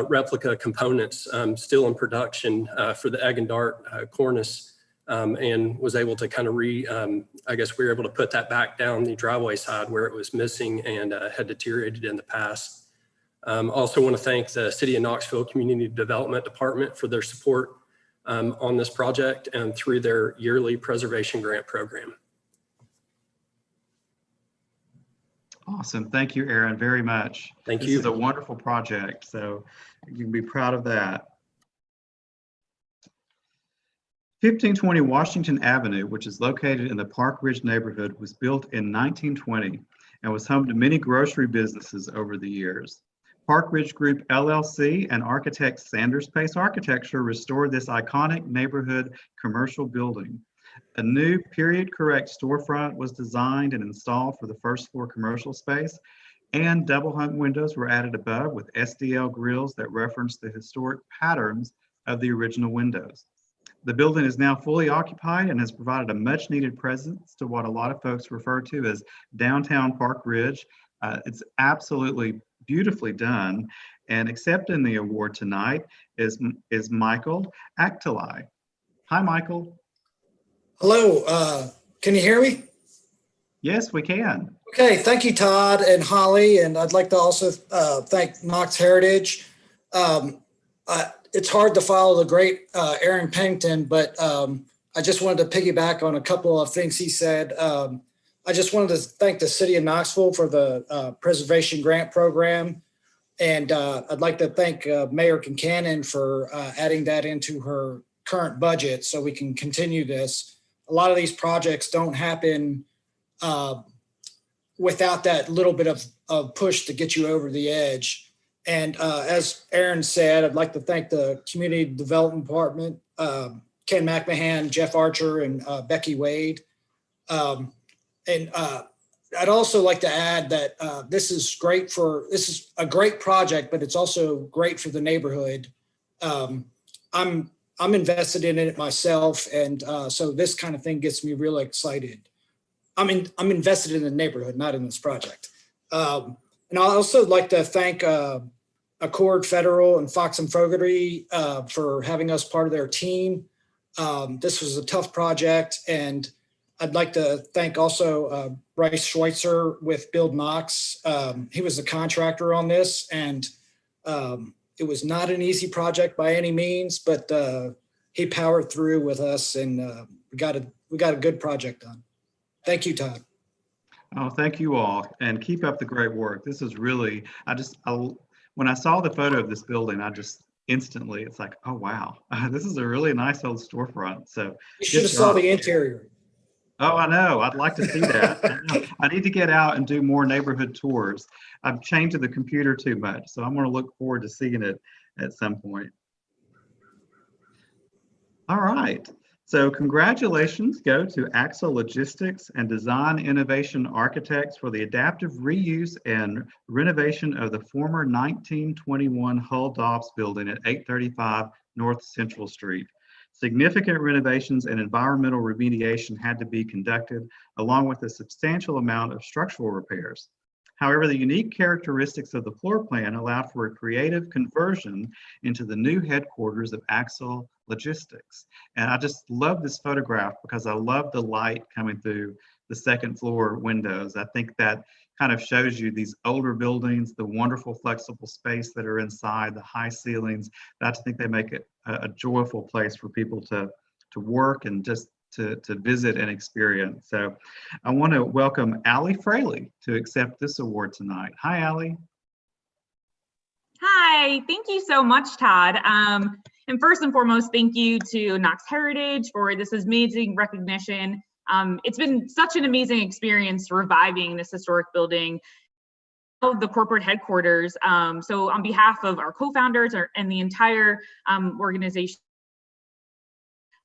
replica components still in production for the egg and dart cornice, and was able to kind of I guess we were able to put that back down the driveway side where it was missing and had deteriorated in the past. Also want to thank the City of Knoxville Community Development Department for their support on this project and through their yearly preservation grant program. Awesome. Thank you, Aaron, very much. Thank you. This is a wonderful project, so you can be proud of that. 1520 Washington Avenue, which is located in the Park Ridge neighborhood, was built in 1920 and was home to many grocery businesses over the years. Park Ridge Group LLC and architect Sanders Pace Architecture restored this iconic neighborhood commercial building. A new period-correct storefront was designed and installed for the first floor commercial space, and double hung windows were added above with SDL grills that reference the historic patterns of the original windows. The building is now fully occupied and has provided a much needed presence to what a lot of folks refer to as downtown Park Ridge. It's absolutely beautifully done, and accepting the award tonight is Michael Actali. Hi, Michael. Hello, can you hear me? Yes, we can. Okay, thank you, Todd and Holly, and I'd like to also thank Knox Heritage. It's hard to follow the great Aaron Pennington, but I just wanted to piggyback on a couple of things he said. I just wanted to thank the City of Knoxville for the Preservation Grant Program, and I'd like to thank Mayor Kincannon for adding that into her current budget so we can continue this. A lot of these projects don't happen without that little bit of push to get you over the edge. And as Aaron said, I'd like to thank the Community Development Department, Ken McMahon, Jeff Archer, and Becky Wade. And I'd also like to add that this is a great project, but it's also great for the neighborhood. I'm invested in it myself, and so this kind of thing gets me really excited. I'm invested in the neighborhood, not in this project. And I'd also like to thank Accord Federal and Fox and Fogarty for having us part of their team. This was a tough project, and I'd like to thank also Bryce Schweitzer with Build Knox. He was the contractor on this, and it was not an easy project by any means, but he powered through with us, and we got a good project done. Thank you, Todd. Oh, thank you all, and keep up the great work. This is really, when I saw the photo of this building, I just instantly, it's like, oh, wow, this is a really nice old storefront. So you should have saw the interior. Oh, I know. I'd like to see that. I need to get out and do more neighborhood tours. I've chained to the computer too much, so I'm going to look forward to seeing it at some point. All right. So congratulations go to Axel Logistics and Design Innovation Architects for the adaptive reuse and renovation of the former 1921 Hull Dobbs building at 835 North Central Street. Significant renovations and environmental remediation had to be conducted, along with a substantial amount of structural repairs. However, the unique characteristics of the floor plan allowed for a creative conversion into the new headquarters of Axel Logistics. And I just love this photograph because I love the light coming through the second floor windows. I think that kind of shows you these older buildings, the wonderful flexible space that are inside, the high ceilings. I think they make it a joyful place for people to work and just to visit and experience. So I want to welcome Allie Fraley to accept this award tonight. Hi, Allie. Hi, thank you so much, Todd. And first and foremost, thank you to Knox Heritage for this amazing recognition. It's been such an amazing experience reviving this historic building of the corporate headquarters. So on behalf of our co-founders and the entire organization,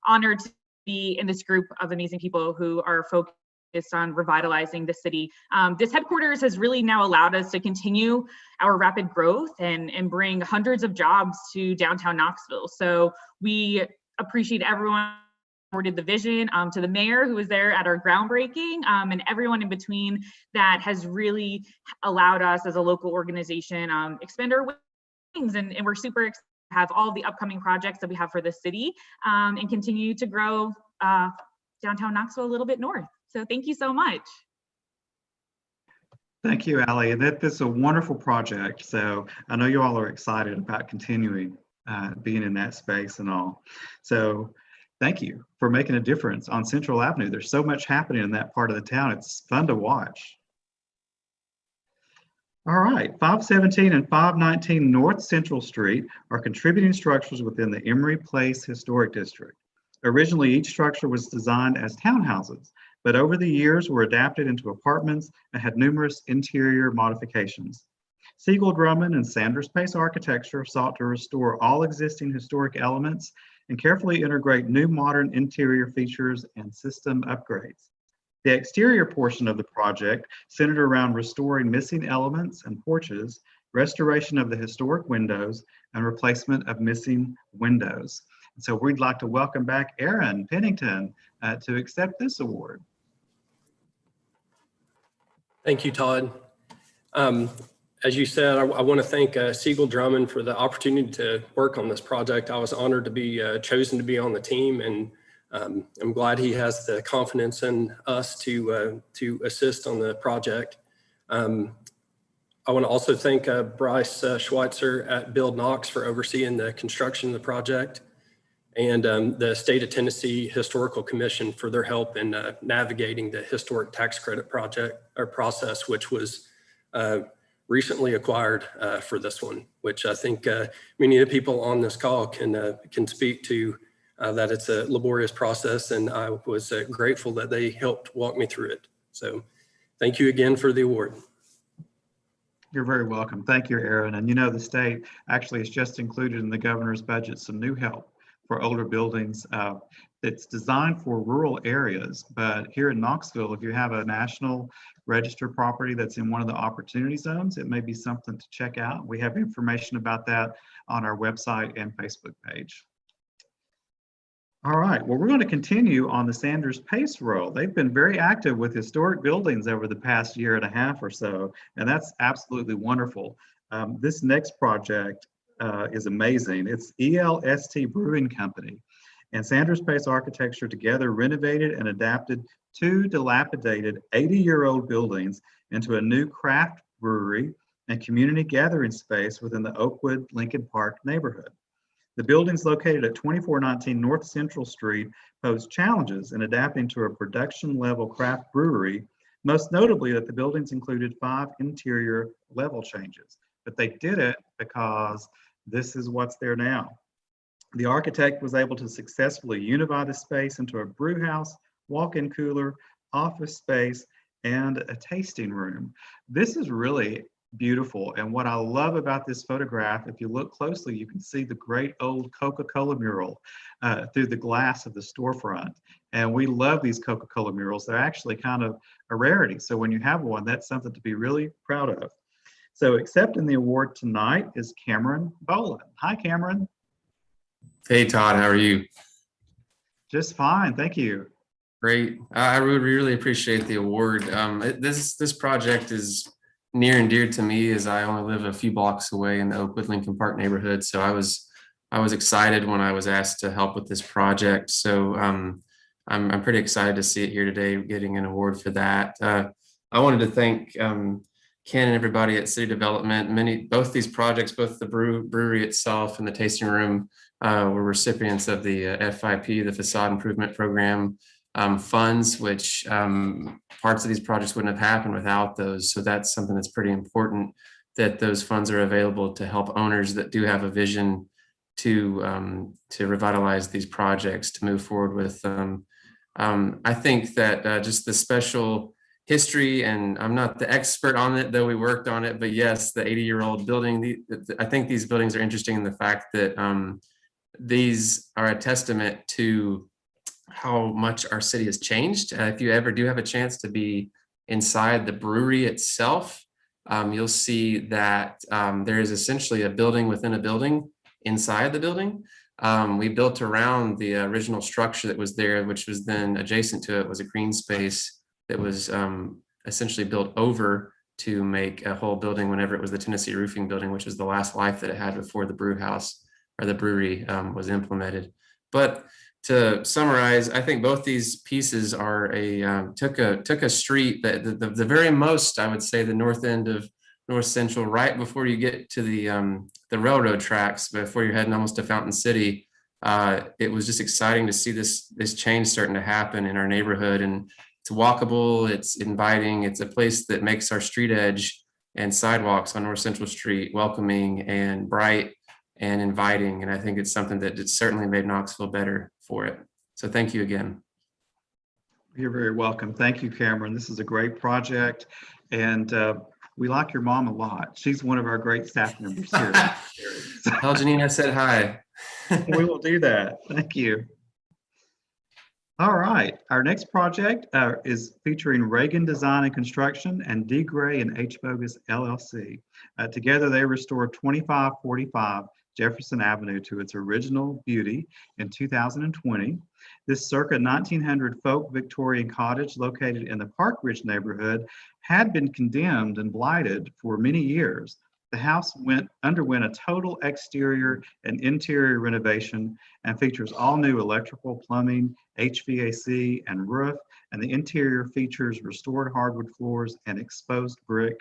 honored to be in this group of amazing people who are focused on revitalizing the city. This headquarters has really now allowed us to continue our rapid growth and bring hundreds of jobs to downtown Knoxville. So we appreciate everyone who supported the vision, to the mayor who was there at our groundbreaking, and everyone in between that has really allowed us as a local organization expand our wings. And we're super excited to have all the upcoming projects that we have for the city and continue to grow downtown Knoxville a little bit north. So thank you so much. Thank you, Allie. This is a wonderful project. So I know you all are excited about continuing being in that space and all. So thank you for making a difference on Central Avenue. There's so much happening in that part of the town. It's fun to watch. All right, 517 and 519 North Central Street are contributing structures within the Emery Place Historic District. Originally, each structure was designed as townhouses, but over the years were adapted into apartments and had numerous interior modifications. Siegel Drummond and Sanders Pace Architecture sought to restore all existing historic elements and carefully integrate new modern interior features and system upgrades. The exterior portion of the project centered around restoring missing elements and porches, restoration of the historic windows, and replacement of missing windows. So we'd like to welcome back Aaron Pennington to accept this award. Thank you, Todd. As you said, I want to thank Siegel Drummond for the opportunity to work on this project. I was honored to be chosen to be on the team, and I'm glad he has the confidence in us to assist on the project. I want to also thank Bryce Schweitzer at Build Knox for overseeing the construction of the project, and the State of Tennessee Historical Commission for their help in navigating the historic tax credit project or process, which was recently acquired for this one, which I think many of the people on this call can speak to, that it's a laborious process, and I was grateful that they helped walk me through it. So thank you again for the award. You're very welcome. Thank you, Aaron. And you know, the state actually has just included in the governor's budget some new help for older buildings. It's designed for rural areas, but here in Knoxville, if you have a national registered property that's in one of the opportunity zones, it may be something to check out. We have information about that on our website and Facebook page. All right, well, we're going to continue on the Sanders Pace roll. They've been very active with historic buildings over the past year and a half or so, and that's absolutely wonderful. This next project is amazing. It's ELST Brewing Company and Sanders Pace Architecture together renovated and adapted two dilapidated 80-year-old buildings into a new craft brewery and community gathering space within the Oakwood Lincoln Park neighborhood. The buildings located at 2419 North Central Street pose challenges in adapting to a production level craft brewery, most notably that the buildings included 5 interior level changes, but they did it because this is what's there now. The architect was able to successfully unify the space into a brew house, walk-in cooler, office space, and a tasting room. This is really beautiful. And what I love about this photograph, if you look closely, you can see the great old Coca-Cola mural through the glass of the storefront. And we love these Coca-Cola murals. They're actually kind of a rarity. So when you have one, that's something to be really proud of. So accepting the award tonight is Cameron Boland. Hi, Cameron. Hey, Todd, how are you? Just fine, thank you. Great. I would really appreciate the award. This project is near and dear to me, as I only live a few blocks away in the Oakwood Lincoln Park neighborhood. So I was excited when I was asked to help with this project. So I'm pretty excited to see it here today, getting an award for that. I wanted to thank Ken and everybody at City Development. Both these projects, both the brewery itself and the tasting room, were recipients of the FIP, the Facade Improvement Program funds, which parts of these projects wouldn't have happened without those. So that's something that's pretty important, that those funds are available to help owners that do have a vision to revitalize these projects, to move forward with them. I think that just the special history, and I'm not the expert on it, though we worked on it, but yes, the 80-year-old building, I think these buildings are interesting in the fact that these are a testament to how much our city has changed. If you ever do have a chance to be inside the brewery itself, you'll see that there is essentially a building within a building inside the building. We built around the original structure that was there, which was then adjacent to it was a green space that was essentially built over to make a whole building whenever it was the Tennessee Roofing Building, which was the last life that it had before the brew house or the brewery was implemented. But to summarize, I think both these pieces are took a street that the very most, I would say, the north end of North Central, right before you get to the railroad tracks, before you're heading almost to Fountain City. It was just exciting to see this change starting to happen in our neighborhood, and it's walkable, it's inviting, it's a place that makes our street edge and sidewalks on North Central Street welcoming and bright and inviting. And I think it's something that it's certainly made Knoxville better for it. So thank you again. You're very welcome. Thank you, Cameron. This is a great project, and we like your mom a lot. She's one of our great staff members here. Tell Janine I said hi. We will do that. Thank you. All right, our next project is featuring Reagan Design and Construction and D. Gray and H. Bogus LLC. Together, they restored 2545 Jefferson Avenue to its original beauty in 2020. This circa 1900 folk Victorian cottage located in the Park Ridge neighborhood had been condemned and blighted for many years. The house underwent a total exterior and interior renovation and features all new electrical, plumbing, HVAC, and roof, and the interior features restored hardwood floors and exposed brick.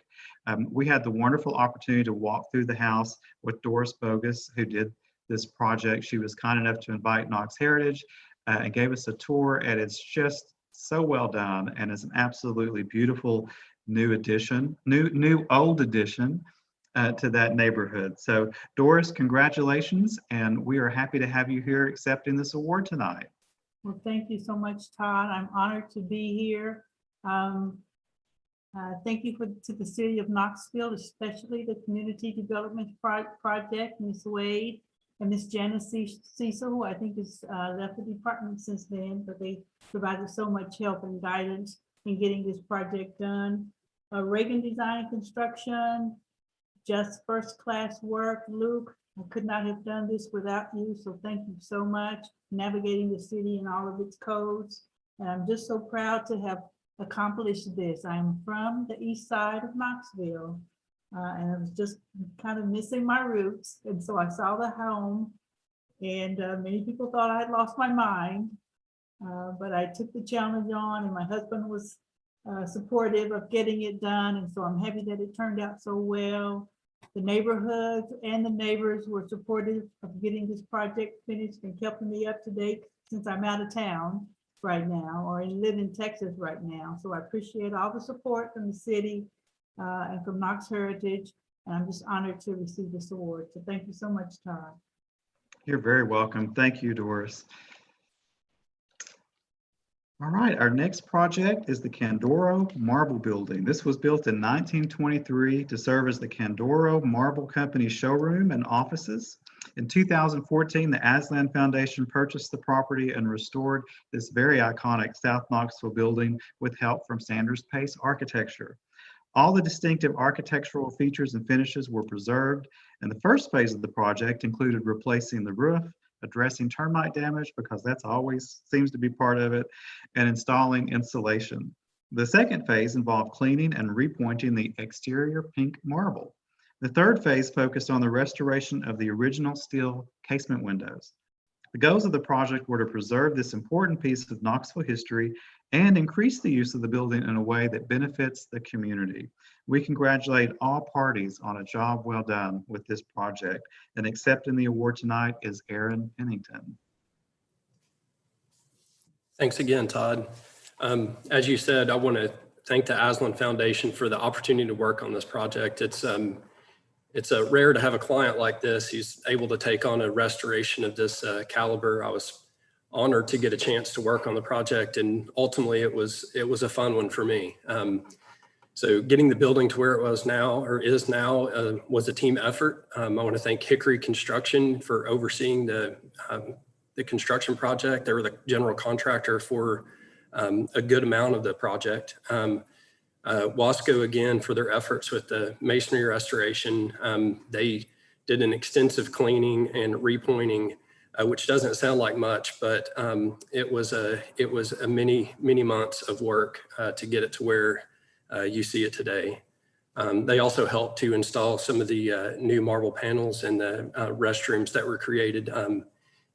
We had the wonderful opportunity to walk through the house with Doris Bogus, who did this project. She was kind enough to invite Knox Heritage and gave us a tour, and it's just so well done, and it's an absolutely beautiful new addition, new old addition to that neighborhood. So Doris, congratulations, and we are happy to have you here accepting this award tonight. Well, thank you so much, Todd. I'm honored to be here. Thank you to the city of Knoxville, especially the Community Development Project, Ms. Wade and Ms. Janice Cecil, who I think has left the department since then, but they provided so much help and guidance in getting this project done. Reagan Design and Construction, just first class work. Luke, I could not have done this without you, so thank you so much. Navigating the city and all of its codes. And I'm just so proud to have accomplished this. I'm from the east side of Knoxville, and I was just kind of missing my roots. And so I saw the home, and many people thought I had lost my mind, but I took the challenge on, and my husband was supportive of getting it done. And so I'm happy that it turned out so well. The neighborhoods and the neighbors were supportive of getting this project finished and keeping me up to date since I'm out of town right now, or live in Texas right now. So I appreciate all the support from the city and from Knox Heritage. And I'm just honored to receive this award. So thank you so much, Todd. You're very welcome. Thank you, Doris. All right, our next project is the Candoro Marble Building. This was built in 1923 to serve as the Candoro Marble Company showroom and offices. In 2014, the Aslan Foundation purchased the property and restored this very iconic South Knoxville building with help from Sanders Pace Architecture. All the distinctive architectural features and finishes were preserved, and the first phase of the project included replacing the roof, addressing termite damage, because that's always seems to be part of it, and installing insulation. The second phase involved cleaning and repointing the exterior pink marble. The third phase focused on the restoration of the original steel casement windows. The goals of the project were to preserve this important piece of Knoxville history and increase the use of the building in a way that benefits the community. We congratulate all parties on a job well done with this project, and accepting the award tonight is Aaron Pennington. Thanks again, Todd. As you said, I want to thank the Aslan Foundation for the opportunity to work on this project. It's rare to have a client like this who's able to take on a restoration of this caliber. I was honored to get a chance to work on the project, and ultimately it was a fun one for me. So getting the building to where it was now, or is now, was a team effort. I want to thank Hickory Construction for overseeing the construction project. They were the general contractor for a good amount of the project. Wasco, again, for their efforts with the masonry restoration. They did an extensive cleaning and repointing, which doesn't sound like much, but it was a many months of work to get it to where you see it today. They also helped to install some of the new marble panels and the restrooms that were created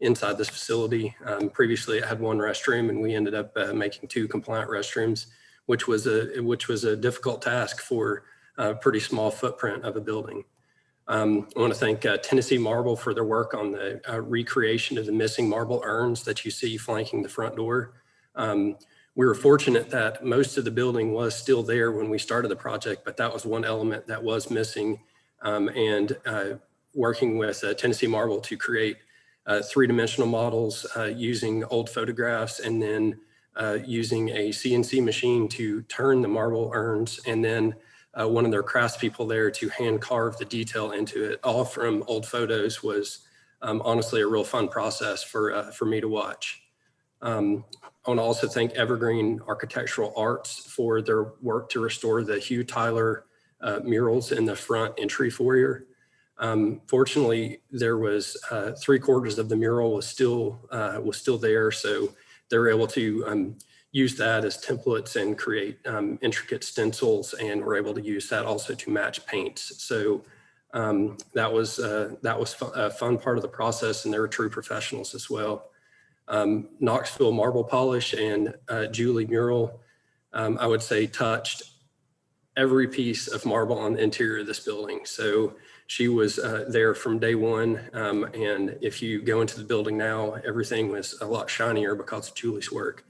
inside this facility. Previously, it had one restroom, and we ended up making 2 compliant restrooms, which was a difficult task for a pretty small footprint of a building. I want to thank Tennessee Marble for their work on the recreation of the missing marble urns that you see flanking the front door. We were fortunate that most of the building was still there when we started the project, but that was one element that was missing. And working with Tennessee Marble to create 3-dimensional models using old photographs, and then using a CNC machine to turn the marble urns, and then one of their craftspeople there to hand carve the detail into it, all from old photos, was honestly a real fun process for me to watch. I want to also thank Evergreen Architectural Arts for their work to restore the Hugh Tyler murals in the front entry foyer. Fortunately, there was 3/4 of the mural was still there, so they were able to use that as templates and create intricate stencils, and were able to use that also to match paints. So that was a fun part of the process, and they were true professionals as well. Knoxville Marble Polish and Julie Mural, I would say, touched every piece of marble on the interior of this building. So she was there from day one. And if you go into the building now, everything was a lot shinier because of Julie's work.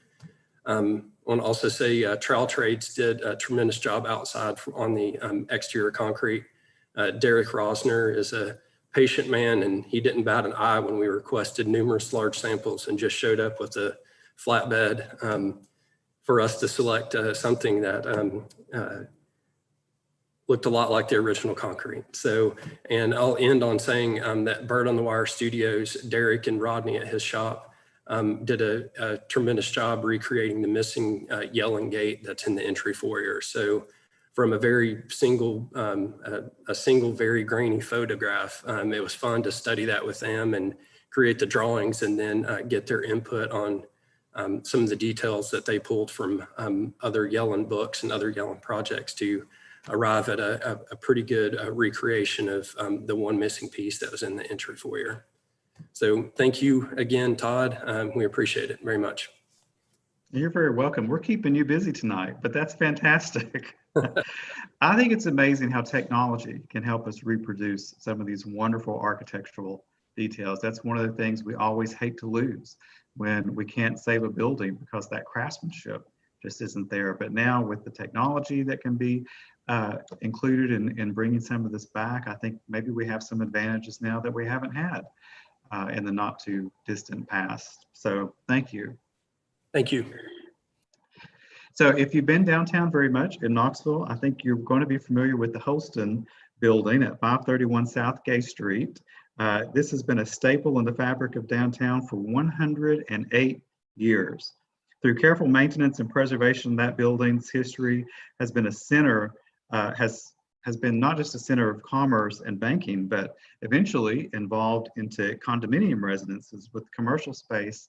I want to also say Trowel Trades did a tremendous job outside on the exterior concrete. Derek Rosner is a patient man, and he didn't bat an eye when we requested numerous large samples, and just showed up with a flatbed for us to select something that looked a lot like the original concrete. So, and I'll end on saying that Bird on the Wire Studios, Derek and Rodney at his shop, did a tremendous job recreating the missing yelling gate that's in the entry foyer. So from a very single very grainy photograph, it was fun to study that with them and create the drawings, and then get their input on some of the details that they pulled from other Yellen books and other Yellen projects to arrive at a pretty good recreation of the one missing piece that was in the entry foyer. So thank you again, Todd. We appreciate it very much. You're very welcome. We're keeping you busy tonight, but that's fantastic. I think it's amazing how technology can help us reproduce some of these wonderful architectural details. That's one of the things we always hate to lose when we can't save a building, because that craftsmanship just isn't there. But now with the technology that can be included in bringing some of this back, I think maybe we have some advantages now that we haven't had in the not too distant past. So thank you. Thank you. So if you've been downtown very much in Knoxville, I think you're going to be familiar with the Holston building at 531 South Gay Street. This has been a staple in the fabric of downtown for 108 years. Through careful maintenance and preservation, that building's history has been a center, has been not just a center of commerce and banking, but eventually involved into condominium residences with commercial space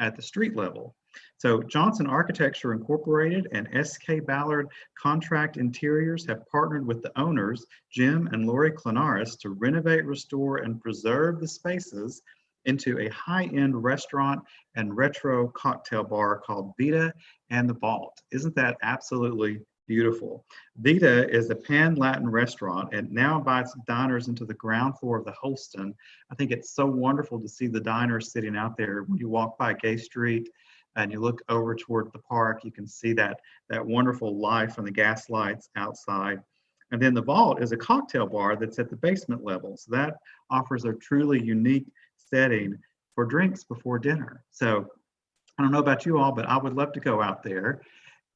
at the street level. So Johnson Architecture Incorporated and SK Ballard Contract Interiors have partnered with the owners, Jim and Lori Clinaris, to renovate, restore, and preserve the spaces into a high-end restaurant and retro cocktail bar called Vita and the Vault. Isn't that absolutely beautiful? Vita is a pan-Latin restaurant and now invites diners into the ground floor of the Holston. I think it's so wonderful to see the diners sitting out there. When you walk by Gay Street and you look over toward the park, you can see that wonderful light from the gas lights outside. And then the Vault is a cocktail bar that's at the basement level. So that offers a truly unique setting for drinks before dinner. So I don't know about you all, but I would love to go out there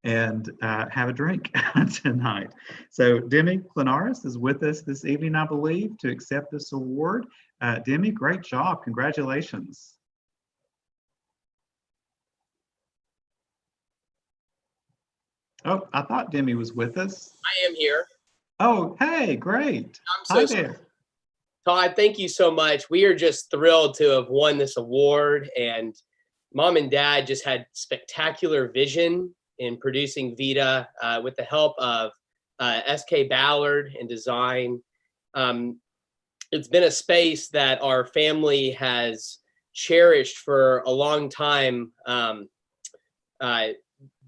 and have a drink tonight. So Demi Clinaris is with us this evening, I believe, to accept this award. Demi, great job. Congratulations. Oh, I thought Demi was with us. I am here. Oh, hey, great. I'm so Hi there. Todd, thank you so much. We are just thrilled to have won this award, and Mom and Dad just had spectacular vision in producing Vita with the help of SK Ballard in design. It's been a space that our family has cherished for a long time,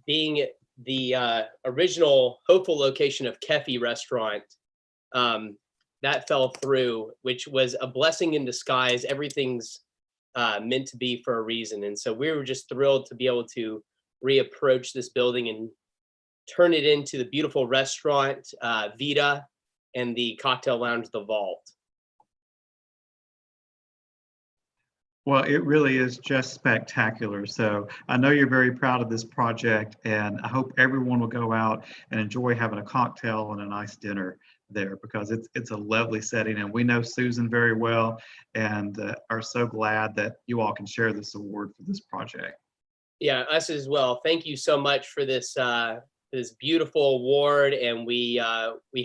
being the original hopeful location of Kefi Restaurant. That fell through, which was a blessing in disguise. Everything's meant to be for a reason. And so we were just thrilled to be able to reapproach this building and turn it into the beautiful restaurant, Vita, and the cocktail lounge, The Vault. Well, it really is just spectacular. So I know you're very proud of this project, and I hope everyone will go out and enjoy having a cocktail and a nice dinner there, because it's a lovely setting, and we know Susan very well and are so glad that you all can share this award for this project. Yeah, us as well. Thank you so much for this this beautiful award, and we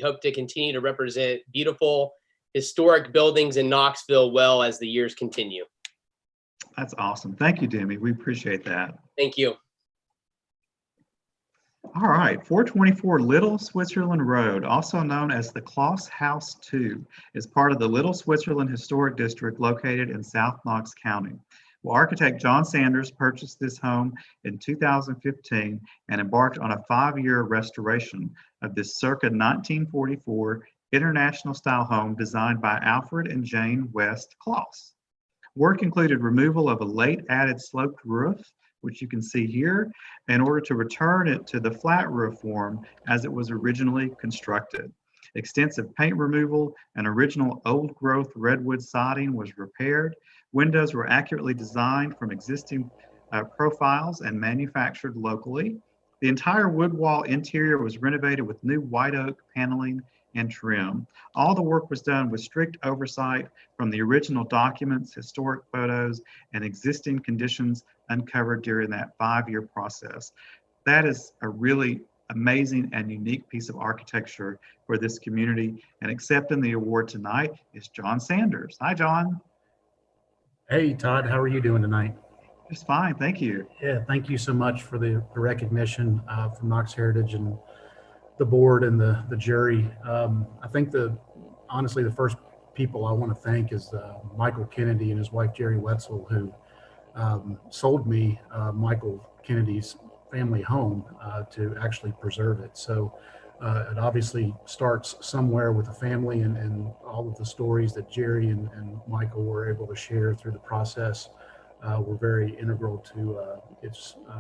hope to continue to represent beautiful historic buildings in Knoxville well as the years continue. That's awesome. Thank you, Demi. We appreciate that. Thank you. All right, 424 Little Switzerland Road, also known as the Kloss House 2, is part of the Little Switzerland Historic District located in South Knox County. Well, architect John Sanders purchased this home in 2015 and embarked on a 5-year restoration of this circa 1944 international style home designed by Alfred and Jane West Kloss. Work included removal of a late added sloped roof, which you can see here, in order to return it to the flat roof form as it was originally constructed. Extensive paint removal and original old growth redwood siding was repaired. Windows were accurately designed from existing profiles and manufactured locally. The entire wood wall interior was renovated with new white oak paneling and trim. All the work was done with strict oversight from the original documents, historic photos, and existing conditions uncovered during that 5-year process. That is a really amazing and unique piece of architecture for this community. And accepting the award tonight is John Sanders. Hi, John. Hey, Todd, how are you doing tonight? Just fine, thank you. Yeah, thank you so much for the recognition from Knox Heritage and the board and the jury. I think honestly, the first people I want to thank is Michael Kennedy and his wife, Jerry Wetzel, who sold me Michael Kennedy's family home to actually preserve it. So it obviously starts somewhere with the family, and all of the stories that Jerry and Michael were able to share through the process were very integral to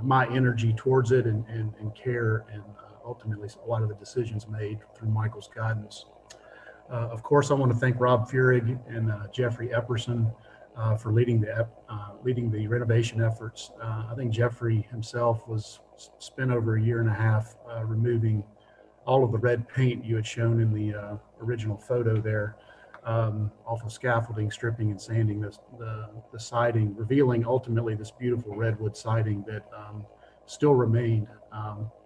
my energy towards it and care, and ultimately a lot of the decisions made through Michael's guidance. Of course, I want to thank Rob Feurig and Jeffrey Epperson for leading the renovation efforts. I think Jeffrey himself spent over 1.5 years removing all of the red paint you had shown in the original photo there, off of scaffolding, stripping and sanding the siding, revealing ultimately this beautiful redwood siding that still remained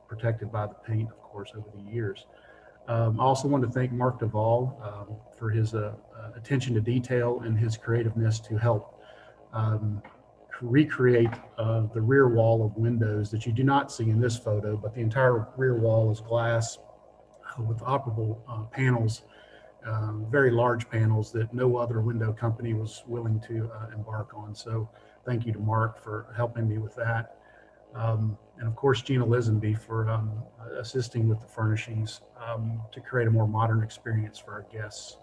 protected by the paint, of course, over the years. I also want to thank Mark Duvall for his attention to detail and his creativeness to help recreate the rear wall of windows that you do not see in this photo, but the entire rear wall is glass with operable panels very large panels that no other window company was willing to embark on. So thank you to Mark for helping me with that. And of course, Gina Lisenby for assisting with the furnishings to create a more modern experience for our guests.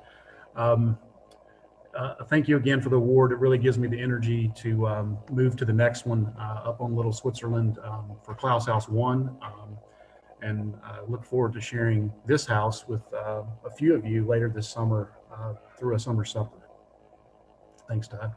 Thank you again for the award. It really gives me the energy to move to the next one up on Little Switzerland for Klaus House 1. And I look forward to sharing this house with a few of you later this summer through a summer supper. Thanks, Todd.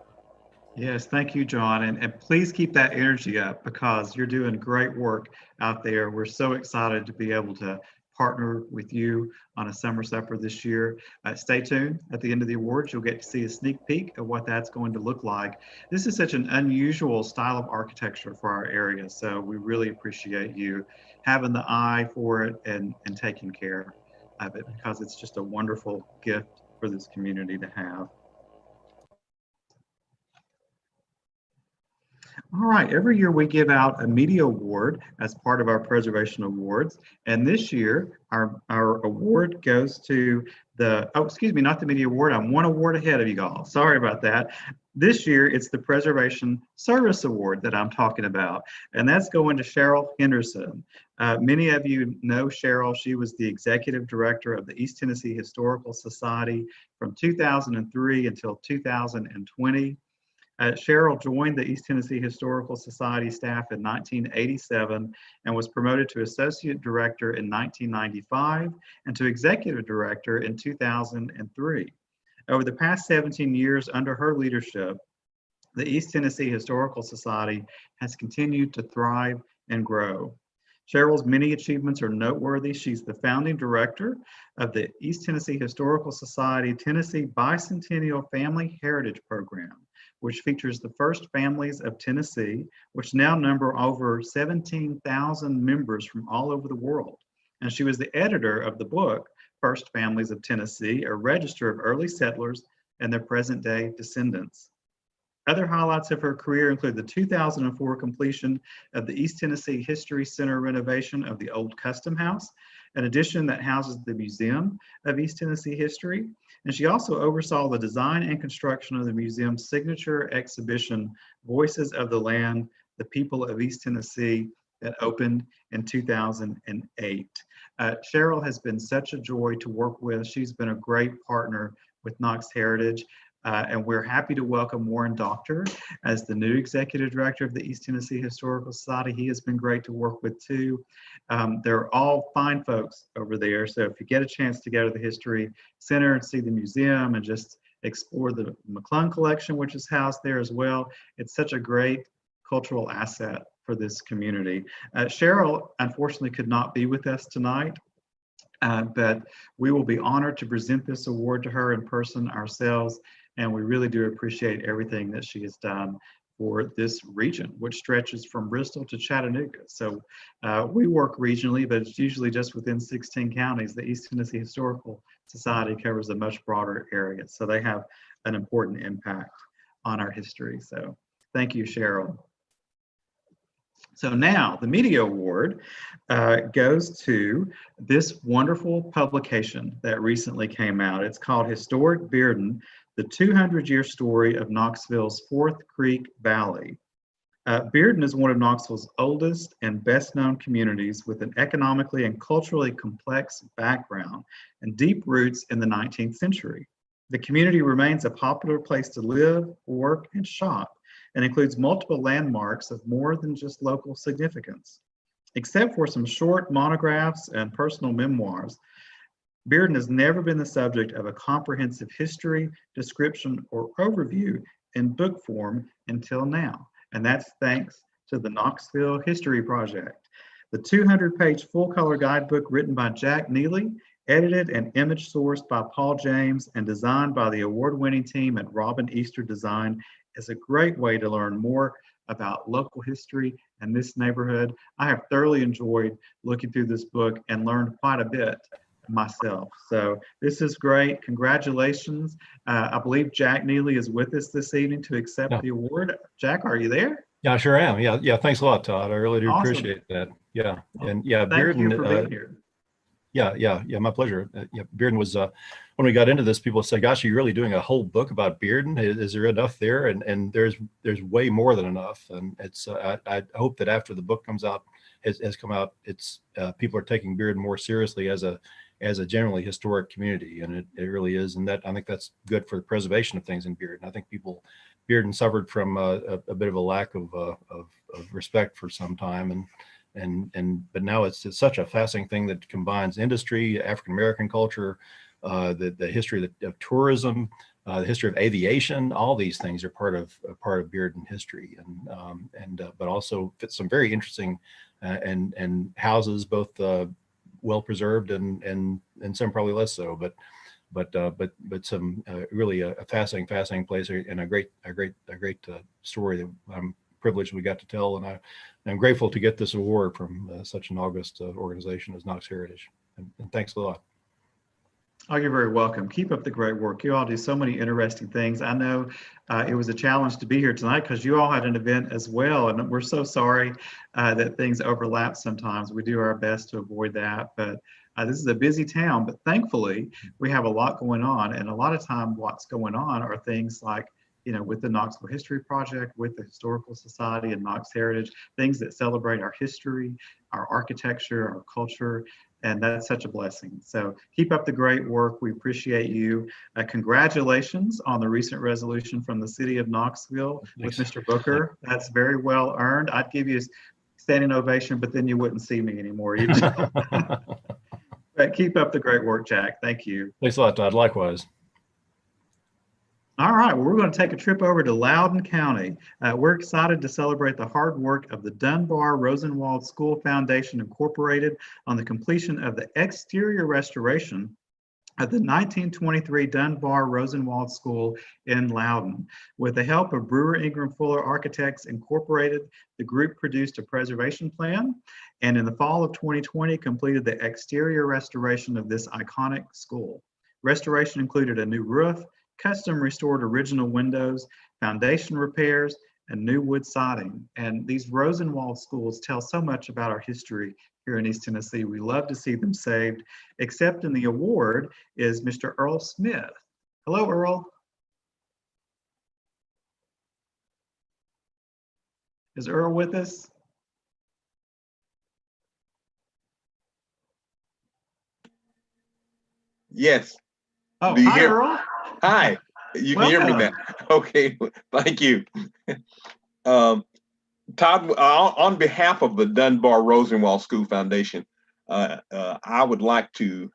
Yes, thank you, John. And please keep that energy up because you're doing great work out there. We're so excited to be able to partner with you on a summer supper this year. Stay tuned. At the end of the awards, you'll get to see a sneak peek of what that's going to look like. This is such an unusual style of architecture for our area, so we really appreciate you having the eye for it and taking care of it because it's just a wonderful gift for this community to have. All right, every year we give out a media award as part of our preservation awards. And this year, our award goes to the, oh, excuse me, not the media award. I'm one award ahead of you all. Sorry about that. This year, it's the Preservation Service Award that I'm talking about. And that's going to Cheryl Henderson. Many of you know Cheryl. She was the executive director of the East Tennessee Historical Society from 2003 until 2020. Cheryl joined the East Tennessee Historical Society staff in 1987 and was promoted to Associate Director in 1995 and to Executive Director in 2003. Over the past 17 years under her leadership, the East Tennessee Historical Society has continued to thrive and grow. Cheryl's many achievements are noteworthy. She's the founding director of the East Tennessee Historical Society Tennessee Bicentennial Family Heritage Program, which features the first families of Tennessee, which now number over 17,000 members from all over the world. And she was the editor of the book, First Families of Tennessee, a register of early settlers and their present-day descendants. Other highlights of her career include the 2004 completion of the East Tennessee History Center renovation of the old Custom House, an addition that houses the Museum of East Tennessee History. And she also oversaw the design and construction of the museum's signature exhibition, Voices of the Land, the People of East Tennessee, that opened in 2008. Cheryl has been such a joy to work with. She's been a great partner with Knox Heritage. And we're happy to welcome Warren Doctor as the new executive director of the East Tennessee Historical Society. He has been great to work with too. They're all fine folks over there. So if you get a chance to go to the History Center and see the museum and just explore the McClung collection, which is housed there as well, it's such a great cultural asset for this community. Cheryl unfortunately could not be with us tonight. But we will be honored to present this award to her in person ourselves. And we really do appreciate everything that she has done for this region, which stretches from Bristol to Chattanooga. So we work regionally, but it's usually just within 16 counties. The East Tennessee Historical Society covers a much broader area. So they have an important impact on our history. So thank you, Cheryl. So now the media award goes to this wonderful publication that recently came out. It's called Historic Bearden, the 200-year story of Knoxville's Fourth Creek Valley. Bearden is one of Knoxville's oldest and best-known communities with an economically and culturally complex background and deep roots in the 19th century. The community remains a popular place to live, work, and shop, and includes multiple landmarks of more than just local significance. Except for some short monographs and personal memoirs, Bearden has never been the subject of a comprehensive history, description, or overview in book form until now. And that's thanks to the Knoxville History Project. The 200-page full-color guidebook written by Jack Neely, edited and image sourced by Paul James, and designed by the award-winning team at Robin Easter Design is a great way to learn more about local history and this neighborhood. I have thoroughly enjoyed looking through this book and learned quite a bit myself. So this is great. Congratulations. I believe Jack Neely is with us this evening to accept the award. Jack, are you there? Yeah, I sure am. Yeah. Thanks a lot, Todd. I really do Awesome. appreciate that. Yeah. And yeah, Thank Bearden, you for being here. Yeah, my pleasure. Yeah, Bearden was, when we got into this, people said, gosh, are you really doing a whole book about Bearden? Is there enough there? And there's way more than enough. And it's, I hope that after the book comes out, has come out, it's, people are taking Bearden more seriously as a generally historic community. And it really is. And that, I think that's good for the preservation of things in Bearden. I think Bearden suffered from a bit of a lack of respect for some time. But now it's such a fascinating thing that combines industry, African-American culture, the history of tourism, the history of aviation. All these things are part of Bearden history, but also fits some very interesting and houses, both well preserved and some probably less so, but some really a fascinating place and a great story that I'm privileged we got to tell, and I'm grateful to get this award from such an august organization as Knox Heritage. And thanks a lot. Oh, you're very welcome. Keep up the great work. You all do so many interesting things. I know it was a challenge to be here tonight because you all had an event as well, and we're so sorry that things overlap sometimes. We do our best to avoid that, but this is a busy town, but thankfully we have a lot going on, and a lot of time what's going on are things like, with the Knoxville History Project, with the Historical Society and Knox Heritage, things that celebrate our history, our architecture, our culture, and that's such a blessing. So keep up the great work. We appreciate you. Congratulations on the recent resolution from the city of Knoxville with Mr. Booker. That's very well earned. I'd give you a standing ovation, but then you wouldn't see me anymore. But keep up the great work, Jack. Thank you. Thanks a lot, Todd. Likewise. All right, well, we're going to take a trip over to Loudoun County. We're excited to celebrate the hard work of the Dunbar Rosenwald School Foundation Incorporated on the completion of the exterior restoration of the 1923 Dunbar Rosenwald School in Loudoun. With the help of Brewer Ingram Fuller Architects Incorporated, the group produced a preservation plan, and in the fall of 2020 completed the exterior restoration of this iconic school. Restoration included a new roof, custom restored original windows, foundation repairs, and new wood siding. And these Rosenwald schools tell so much about our history here in East Tennessee. We love to see them saved. Accepting the award is Mr. Earl Smith. Hello, Earl. Is Earl with us? Yes. Oh, do you hi, hear? Earl. Hi. You can hear me now. Okay. Thank you. Todd, on behalf of the Dunbar Rosenwald School Foundation, I would like to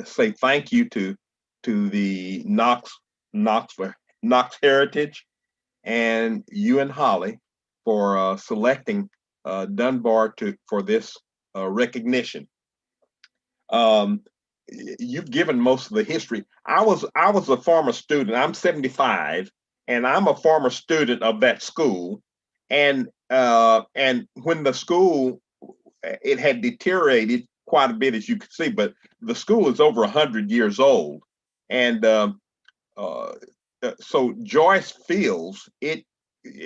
say thank you to the Knox Heritage and you and Holly for selecting Dunbar for this recognition. You've given most of the history. I was a former student. I'm 75, and I'm a former student of that school. And when the school, it had deteriorated quite a bit, as you can see, but the school is over 100 years old. And so Joyce Fields,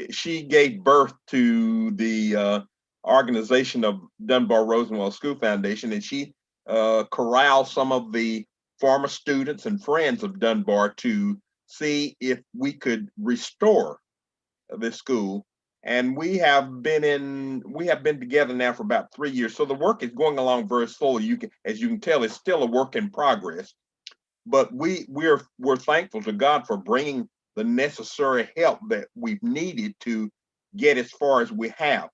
she gave birth to the organization of Dunbar Rosenwald School Foundation, and she corral some of the former students and friends of Dunbar to see if we could restore this school. And we have been together now for about 3 years. So the work is going along very slowly. As you can tell, it's still a work in progress. But we're thankful to God for bringing the necessary help that we've needed to get as far as we have.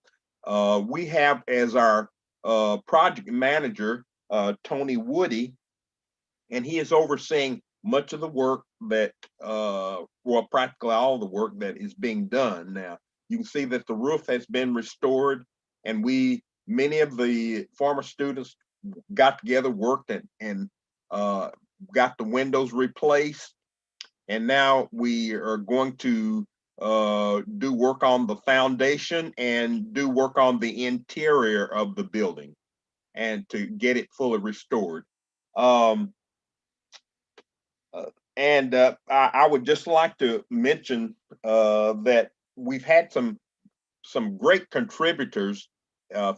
We have as our project manager, Tony Woody, and he is overseeing much of the work that, well, practically all the work that is being done now. You can see that the roof has been restored, and many of the former students got together, worked, and got the windows replaced. And now we are going to do work on the foundation and do work on the interior of the building, and to get it fully restored. I would just like to mention that we've had some great contributors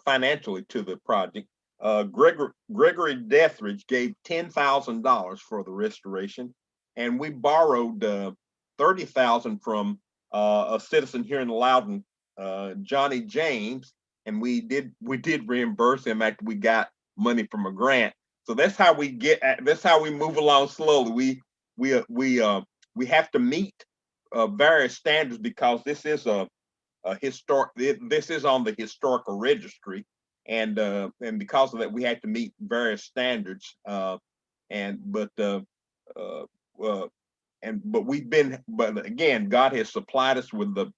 financially to the project. Gregory Deathridge gave $10,000 for the restoration, and we borrowed $30,000 from a citizen here in Loudon, Johnny James, and we did reimburse him after we got money from a grant. So that's how we move along slowly. We have to meet various standards because this is this is on the historical registry, and because of that we had to meet various standards. But again, God has supplied us with the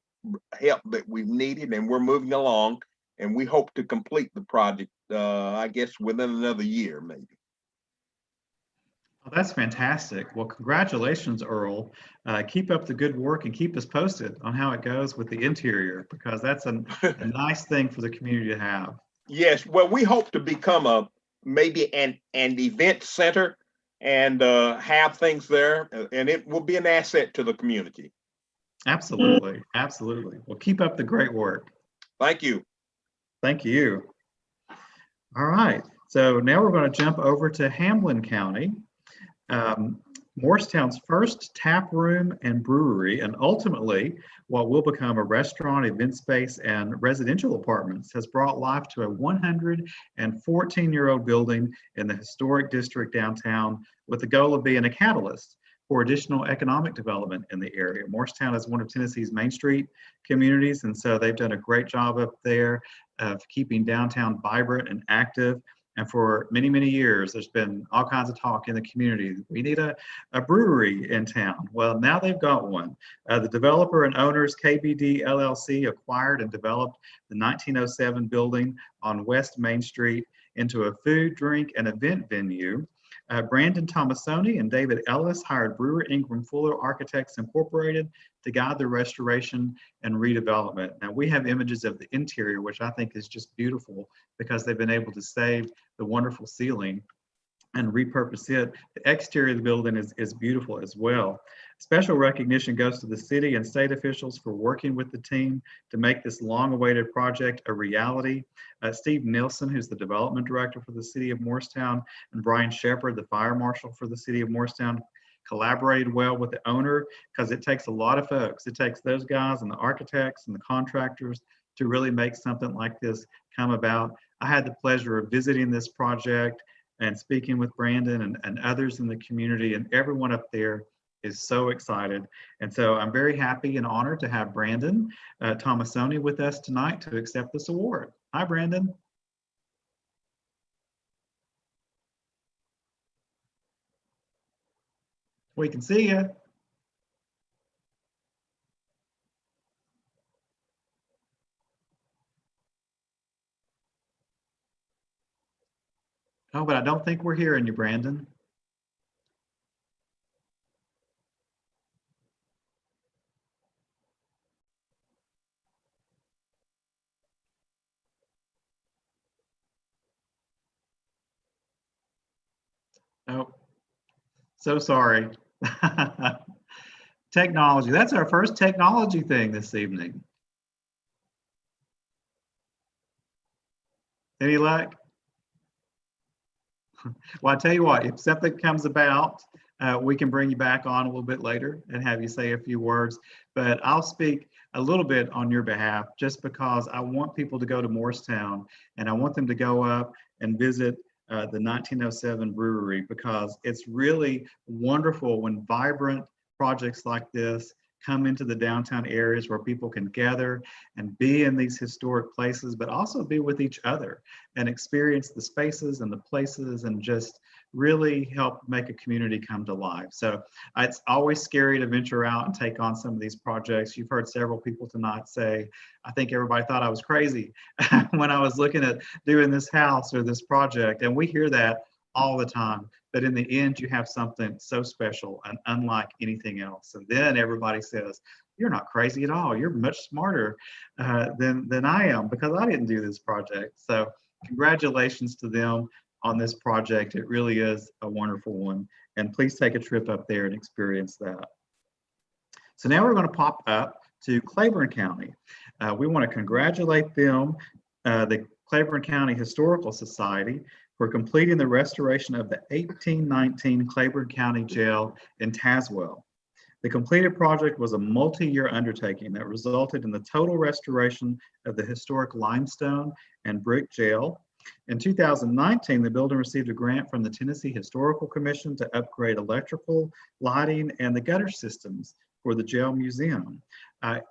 help that we've needed, and we're moving along, and we hope to complete the project, I guess within another year, maybe. Well, that's fantastic. Well, congratulations, Earl. Keep up the good work and keep us posted on how it goes with the interior, because that's a nice thing for the community to have. Yes, well, we hope to become maybe an event center and have things there, and it will be an asset to the community. Absolutely, absolutely. Well, keep up the great work. Thank you. Thank you. All right, so now we're going to jump over to Hamlin County. Morristown's first tap room and brewery, and ultimately what will become a restaurant, event space, and residential apartments, has brought life to a 114-year-old building in the historic district downtown, with the goal of being a catalyst for additional economic development in the area. Morristown is one of Tennessee's Main Street communities, and so they've done a great job up there of keeping downtown vibrant and active. And for many, many years, there's been all kinds of talk in the community. We need a brewery in town. Well, now they've got one. The developer and owners, KBD LLC, acquired and developed the 1907 building on West Main Street into a food, drink, and event venue. Brandon Tomasoni and David Ellis hired Brewer Ingram Fuller Architects Incorporated to guide the restoration and redevelopment. Now, we have images of the interior, which I think is just beautiful because they've been able to save the wonderful ceiling and repurpose it. The exterior of the building is beautiful as well. Special recognition goes to the city and state officials for working with the team to make this long-awaited project a reality. Steve Nilsson, who's the development director for the city of Morristown, and Brian Shepard, the fire marshal for the city of Morristown, collaborated well with the owner, because it takes a lot of folks. It takes those guys and the architects and the contractors to really make something like this come about. I had the pleasure of visiting this project and speaking with Brandon and others in the community, and everyone up there is so excited. And so I'm very happy and honored to have Brandon Tomasoni with us tonight to accept this award. Hi, Brandon. We can see you. Oh, but I don't think we're hearing you, Brandon. Oh, so sorry. Technology. That's our first technology thing this evening. Any luck? Well, I tell you what, if something comes about, we can bring you back on a little bit later and have you say a few words, but I'll speak a little bit on your behalf just because I want people to go to Morristown and I want them to go up and visit the 1907 brewery, because it's really wonderful when vibrant projects like this come into the downtown areas where people can gather and be in these historic places, but also be with each other and experience the spaces and the places and just really help make a community come to life. So it's always scary to venture out and take on some of these projects. You've heard several people tonight say, I think everybody thought I was crazy when I was looking at doing this house or this project. And we hear that all the time. But in the end, you have something so special and unlike anything else. And then everybody says, you're not crazy at all. You're much smarter than I am, because I didn't do this project. So congratulations to them on this project. It really is a wonderful one. And please take a trip up there and experience that. So now we're going to pop up to Claiborne County. We want to congratulate them the Claiborne County Historical Society for completing the restoration of the 1819 Claiborne County Jail in Tazewell. The completed project was a multi-year undertaking that resulted in the total restoration of the historic limestone and brick jail. In 2019, the building received a grant from the Tennessee Historical Commission to upgrade electrical, lighting, and the gutter systems for the jail museum.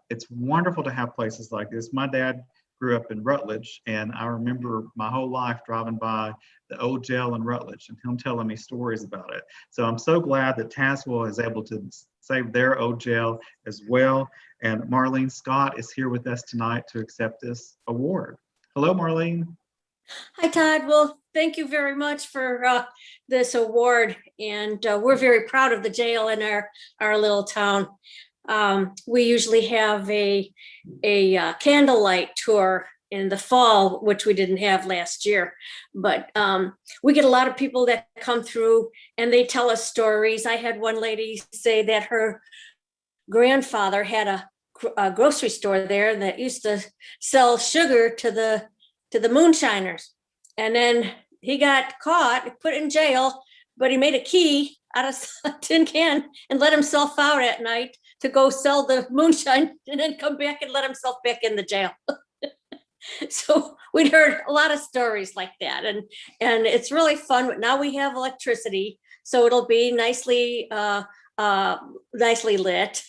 It's wonderful to have places like this. My dad grew up in Rutledge, and I remember my whole life driving by the old jail in Rutledge and him telling me stories about it. So I'm so glad that Tazewell is able to save their old jail as well. And Marlene Scott is here with us tonight to accept this award. Hello, Marlene. Hi, Todd. Well, thank you very much for this award. And we're very proud of the jail in our little town. We usually have a candlelight tour in the fall, which we didn't have last year. But we get a lot of people that come through and they tell us stories. I had one lady say that her grandfather had a grocery store there that used to sell sugar to the moonshiners. And then he got caught, put in jail, but he made a key out of a tin can and let himself out at night to go sell the moonshine and then come back and let himself back in the jail. So we'd heard a lot of stories like that, and it's really fun. But now we have electricity, so it'll be nicely lit,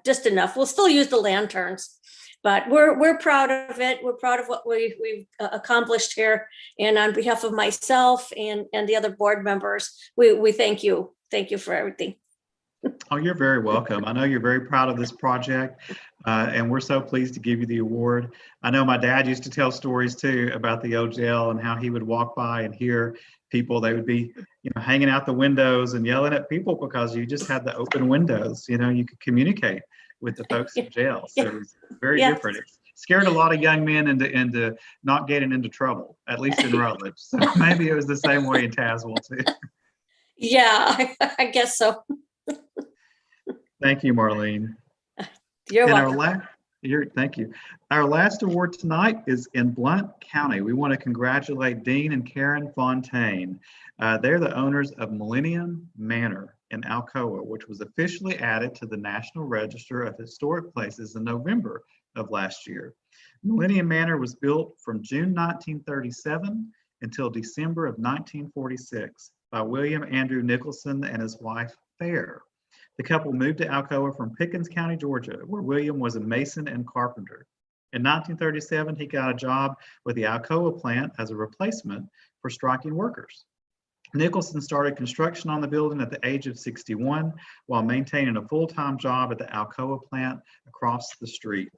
just enough. We'll still use the lanterns, but we're proud of it. We're proud of what we've accomplished here, and on behalf of myself and the other board members, we thank you. Thank you for everything. Oh, you're very welcome. I know you're very proud of this project, and we're so pleased to give you the award. I know my dad used to tell stories too about the old jail and how he would walk by and hear people. They would be, hanging out the windows and yelling at people because you just had the open windows. You could communicate with the folks in jail. So it was very different. It scared a lot of young men into not getting into trouble, at least in Rutledge. So maybe it was the same way in Tazewell too. Yeah, I guess so. Thank you, Marlene. You're welcome. Thank you. Our last award tonight is in Blount County. We want to congratulate Dean and Karen Fontaine. They're the owners of Millennium Manor in Alcoa, which was officially added to the National Register of Historic Places in November of last year. Millennium Manor was built from June 1937 until December of 1946 by William Andrew Nicholson and his wife, Fair. The couple moved to Alcoa from Pickens County, Georgia, where William was a mason and carpenter. In 1937, he got a job with the Alcoa plant as a replacement for striking workers. Nicholson started construction on the building at the age of 61 while maintaining a full-time job at the Alcoa plant across the street.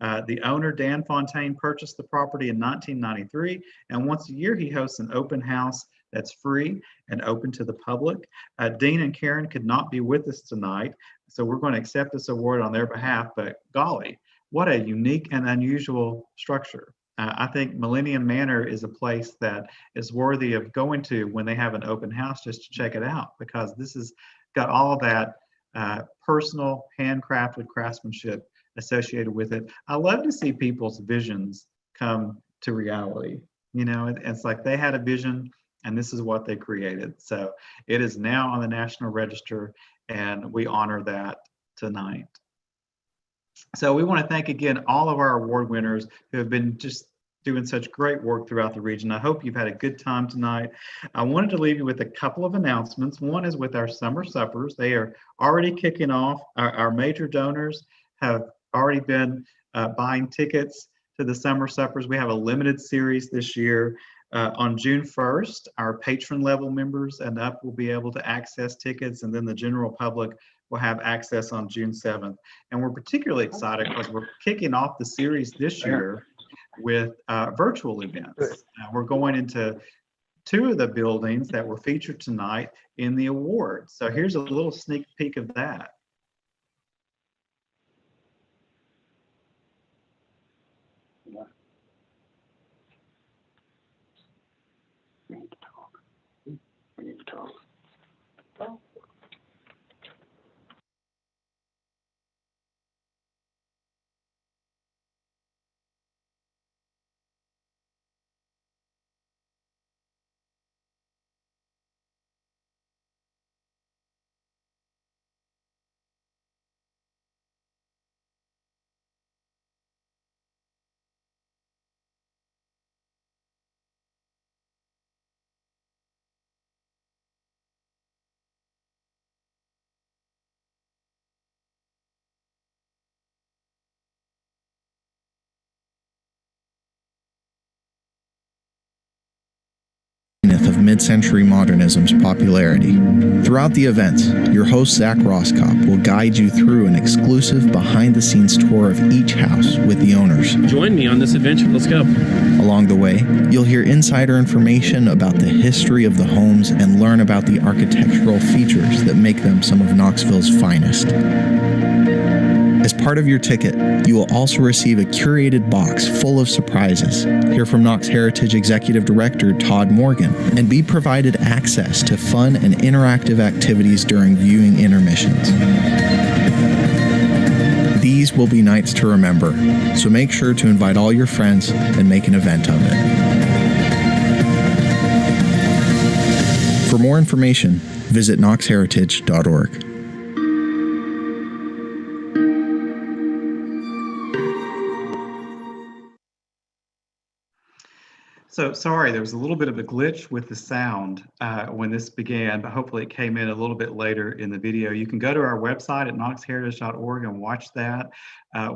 The owner, Dan Fontaine, purchased the property in 1993, and once a year he hosts an open house that's free and open to the public. Dean and Karen could not be with us tonight, so we're going to accept this award on their behalf, but golly, what a unique and unusual structure. I think Millennium Manor is a place that is worthy of going to when they have an open house just to check it out, because this has got all that personal, handcrafted craftsmanship associated with it. I love to see people's visions come to reality. It's like they had a vision and this is what they created. So it is now on the National Register, and we honor that tonight. So we want to thank again all of our award winners who have been just doing such great work throughout the region. I hope you've had a good time tonight. I wanted to leave you with a couple of announcements. One is with our summer suppers. They are already kicking off. Our major donors have already been buying tickets to the summer suppers. We have a limited series this year. On June 1st, our patron level members and up will be able to access tickets, and then the general public will have access on June 7th. And we're particularly excited because we're kicking off the series this year with virtual events. We're going into 2 of the buildings that were featured tonight in the awards. So here's a little sneak peek of that. We need to talk. mid-century modernism's popularity. Throughout the event, your host Zach Roscop will guide you through an exclusive behind-the-scenes tour of each house with the owners. Join me on this adventure. Let's go. Along the way, you'll hear insider information about the history of the homes and learn about the architectural features that make them some of Knoxville's finest. As part of your ticket, you will also receive a curated box full of surprises, hear from Knox Heritage Executive Director Todd Morgan, and be provided access to fun and interactive activities during viewing intermissions. These will be nights to remember, so make sure to invite all your friends and make an event of it. For more information, visit knoxheritage.org. So sorry, there was a little bit of a glitch with the sound when this began, but hopefully it came in a little bit later in the video. You can go to our website at knoxheritage.org and watch that.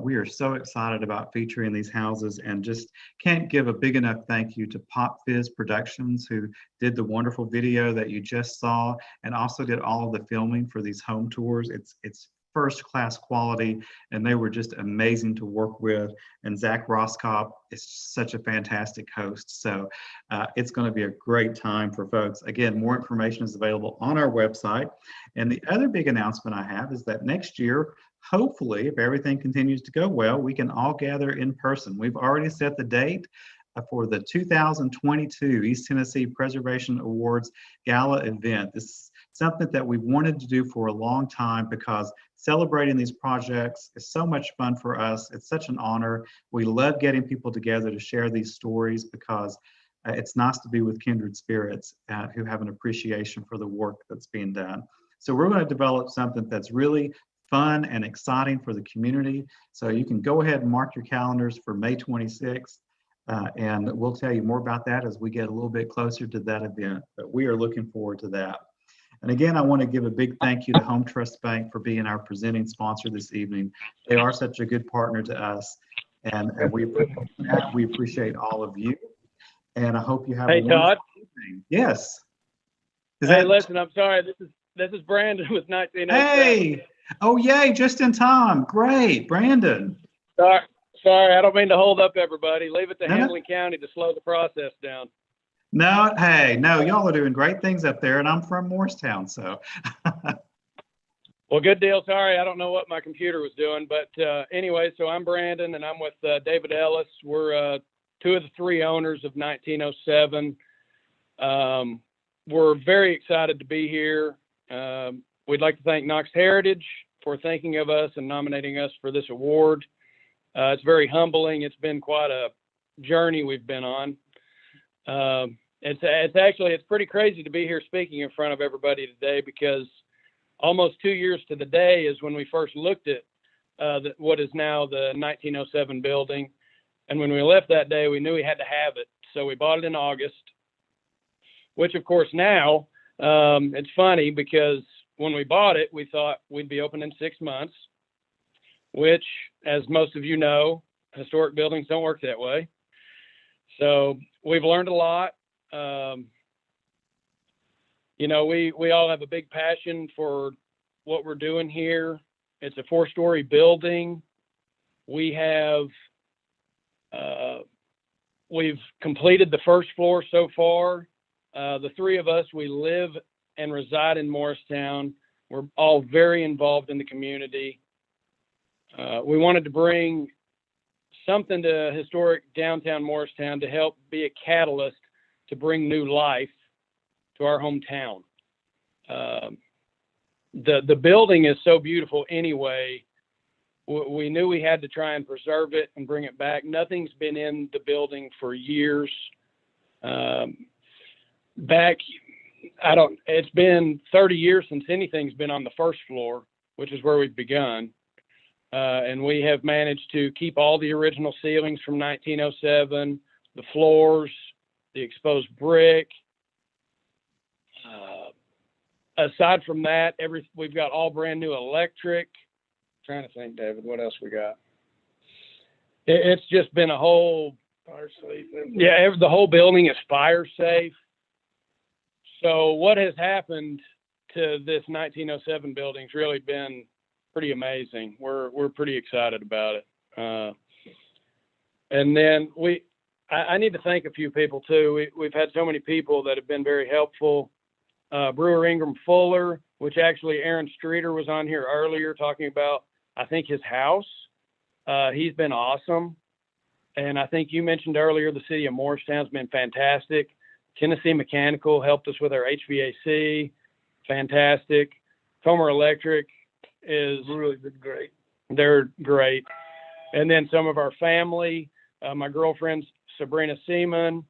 We are so excited about featuring these houses and just can't give a big enough thank you to Pop Fizz Productions, who did the wonderful video that you just saw and also did all of the filming for these home tours. It's first class quality, and they were just amazing to work with. And Zach Roscop is such a fantastic host. So it's going to be a great time for folks. Again, more information is available on our website. And the other big announcement I have is that next year, hopefully, if everything continues to go well, we can all gather in person. We've already set the date for the 2022 East Tennessee Preservation Awards Gala event. This is something that we've wanted to do for a long time because celebrating these projects is so much fun for us. It's such an honor. We love getting people together to share these stories because it's nice to be with kindred spirits who have an appreciation for the work that's being done. So we're going to develop something that's really fun and exciting for the community. So you can go ahead and mark your calendars for May 26th. And we'll tell you more about that as we get a little bit closer to that event, but we are looking forward to that. And again, I want to give a big thank you to Home Trust Bank for being our presenting sponsor this evening. They are such a good partner to us, and we appreciate all of you. And I hope you have Hey, a Todd. evening. Yes. Listen, I'm sorry. This is Brandon with 1907. Hey! Oh, yay, just in time. Great, Brandon. Sorry, I don't mean to hold up everybody. Leave it to No. Hamlin County to slow the process down. No, hey, no, y'all are doing great things up there, and I'm from Morristown, so. Well, good deal. Sorry, I don't know what my computer was doing, but anyway, so I'm Brandon, and I'm with David Ellis. We're two of the three owners of 1907. We're very excited to be here. We'd like to thank Knox Heritage for thinking of us and nominating us for this award. It's very humbling. It's been quite a journey we've been on. It's pretty crazy to be here speaking in front of everybody today because almost 2 years to the day is when we first looked at what is now the 1907 building. And when we left that day, we knew we had to have it. So we bought it in August, which of course now, it's funny because when we bought it, we thought we'd be open in 6 months, which, as most of you know, historic buildings don't work that way. So we've learned a lot. We all have a big passion for what we're doing here. It's a 4-story building. We've completed the first floor so far. The three of us, we live and reside in Morristown. We're all very involved in the community. We wanted to bring something to historic downtown Morristown to help be a catalyst to bring new life to our hometown. The building is so beautiful anyway. We knew we had to try and preserve it and bring it back. Nothing's been in the building for years. It's been 30 years since anything's been on the first floor, which is where we've begun. And we have managed to keep all the original ceilings from 1907, the floors, the exposed brick. Aside from that, we've got all brand new electric. Trying to think, David, what else we got? It's just been a whole fire safe. Yeah, the whole building is fire safe. So what has happened to this 1907 building's really been pretty amazing. We're pretty excited about it. And then I need to thank a few people too. We've had so many people that have been very helpful. Brewer Ingram Fuller, which actually Aaron Streeter was on here earlier talking about, I think, his house. He's been awesome. And I think you mentioned earlier, the city of Morristown's been fantastic. Tennessee Mechanical helped us with our HVAC. Fantastic. Comer Electric is really been great. They're great. And then some of our family, my girlfriend's Sabrina Seaman,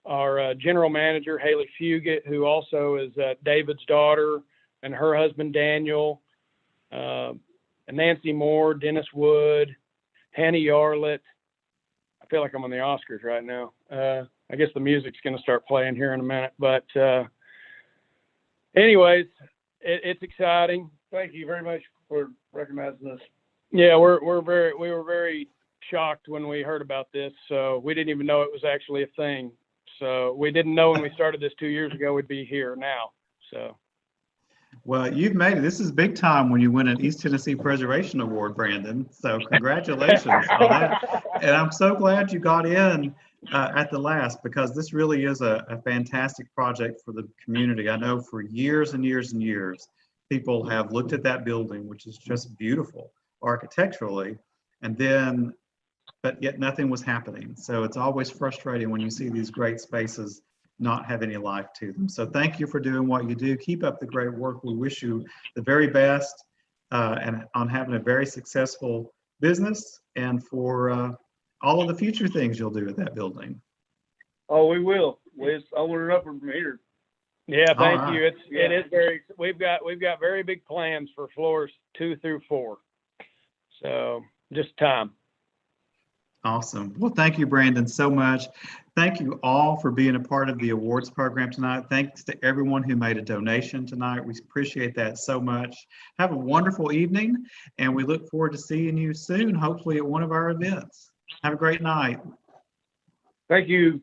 our general manager, Haley Fugit, who also is David's daughter, and her husband, Daniel, and Nancy Moore, Dennis Wood, Hannah Yarlett. I feel like I'm on the Oscars right now. I guess the music's going to start playing here in a minute. But anyways, it's exciting. Thank you very much for recognizing us. Yeah, we were very shocked when we heard about this. So we didn't even know it was actually a thing. So we didn't know when we started this 2 years ago we'd be here now. So. Well, you've made it. This is big time when you win an East Tennessee Preservation Award, Brandon. So congratulations on that. And I'm so glad you got in at the last, because this really is a fantastic project for the community. I know for years and years and years, people have looked at that building, which is just beautiful architecturally, and then, but yet nothing was happening. So it's always frustrating when you see these great spaces not have any life to them. So thank you for doing what you do. Keep up the great work. We wish you the very best and on having a very successful business, and for all of the future things you'll do at that building. Oh, we will. I'll order it up from here. Yeah, thank you. It is very. We've got very big plans for floors 2 through 4. So just time. Awesome. Well, thank you, Brandon, so much. Thank you all for being a part of the awards program tonight. Thanks to everyone who made a donation tonight. We appreciate that so much. Have a wonderful evening, and we look forward to seeing you soon, hopefully at one of our events. Have a great night. Thank you.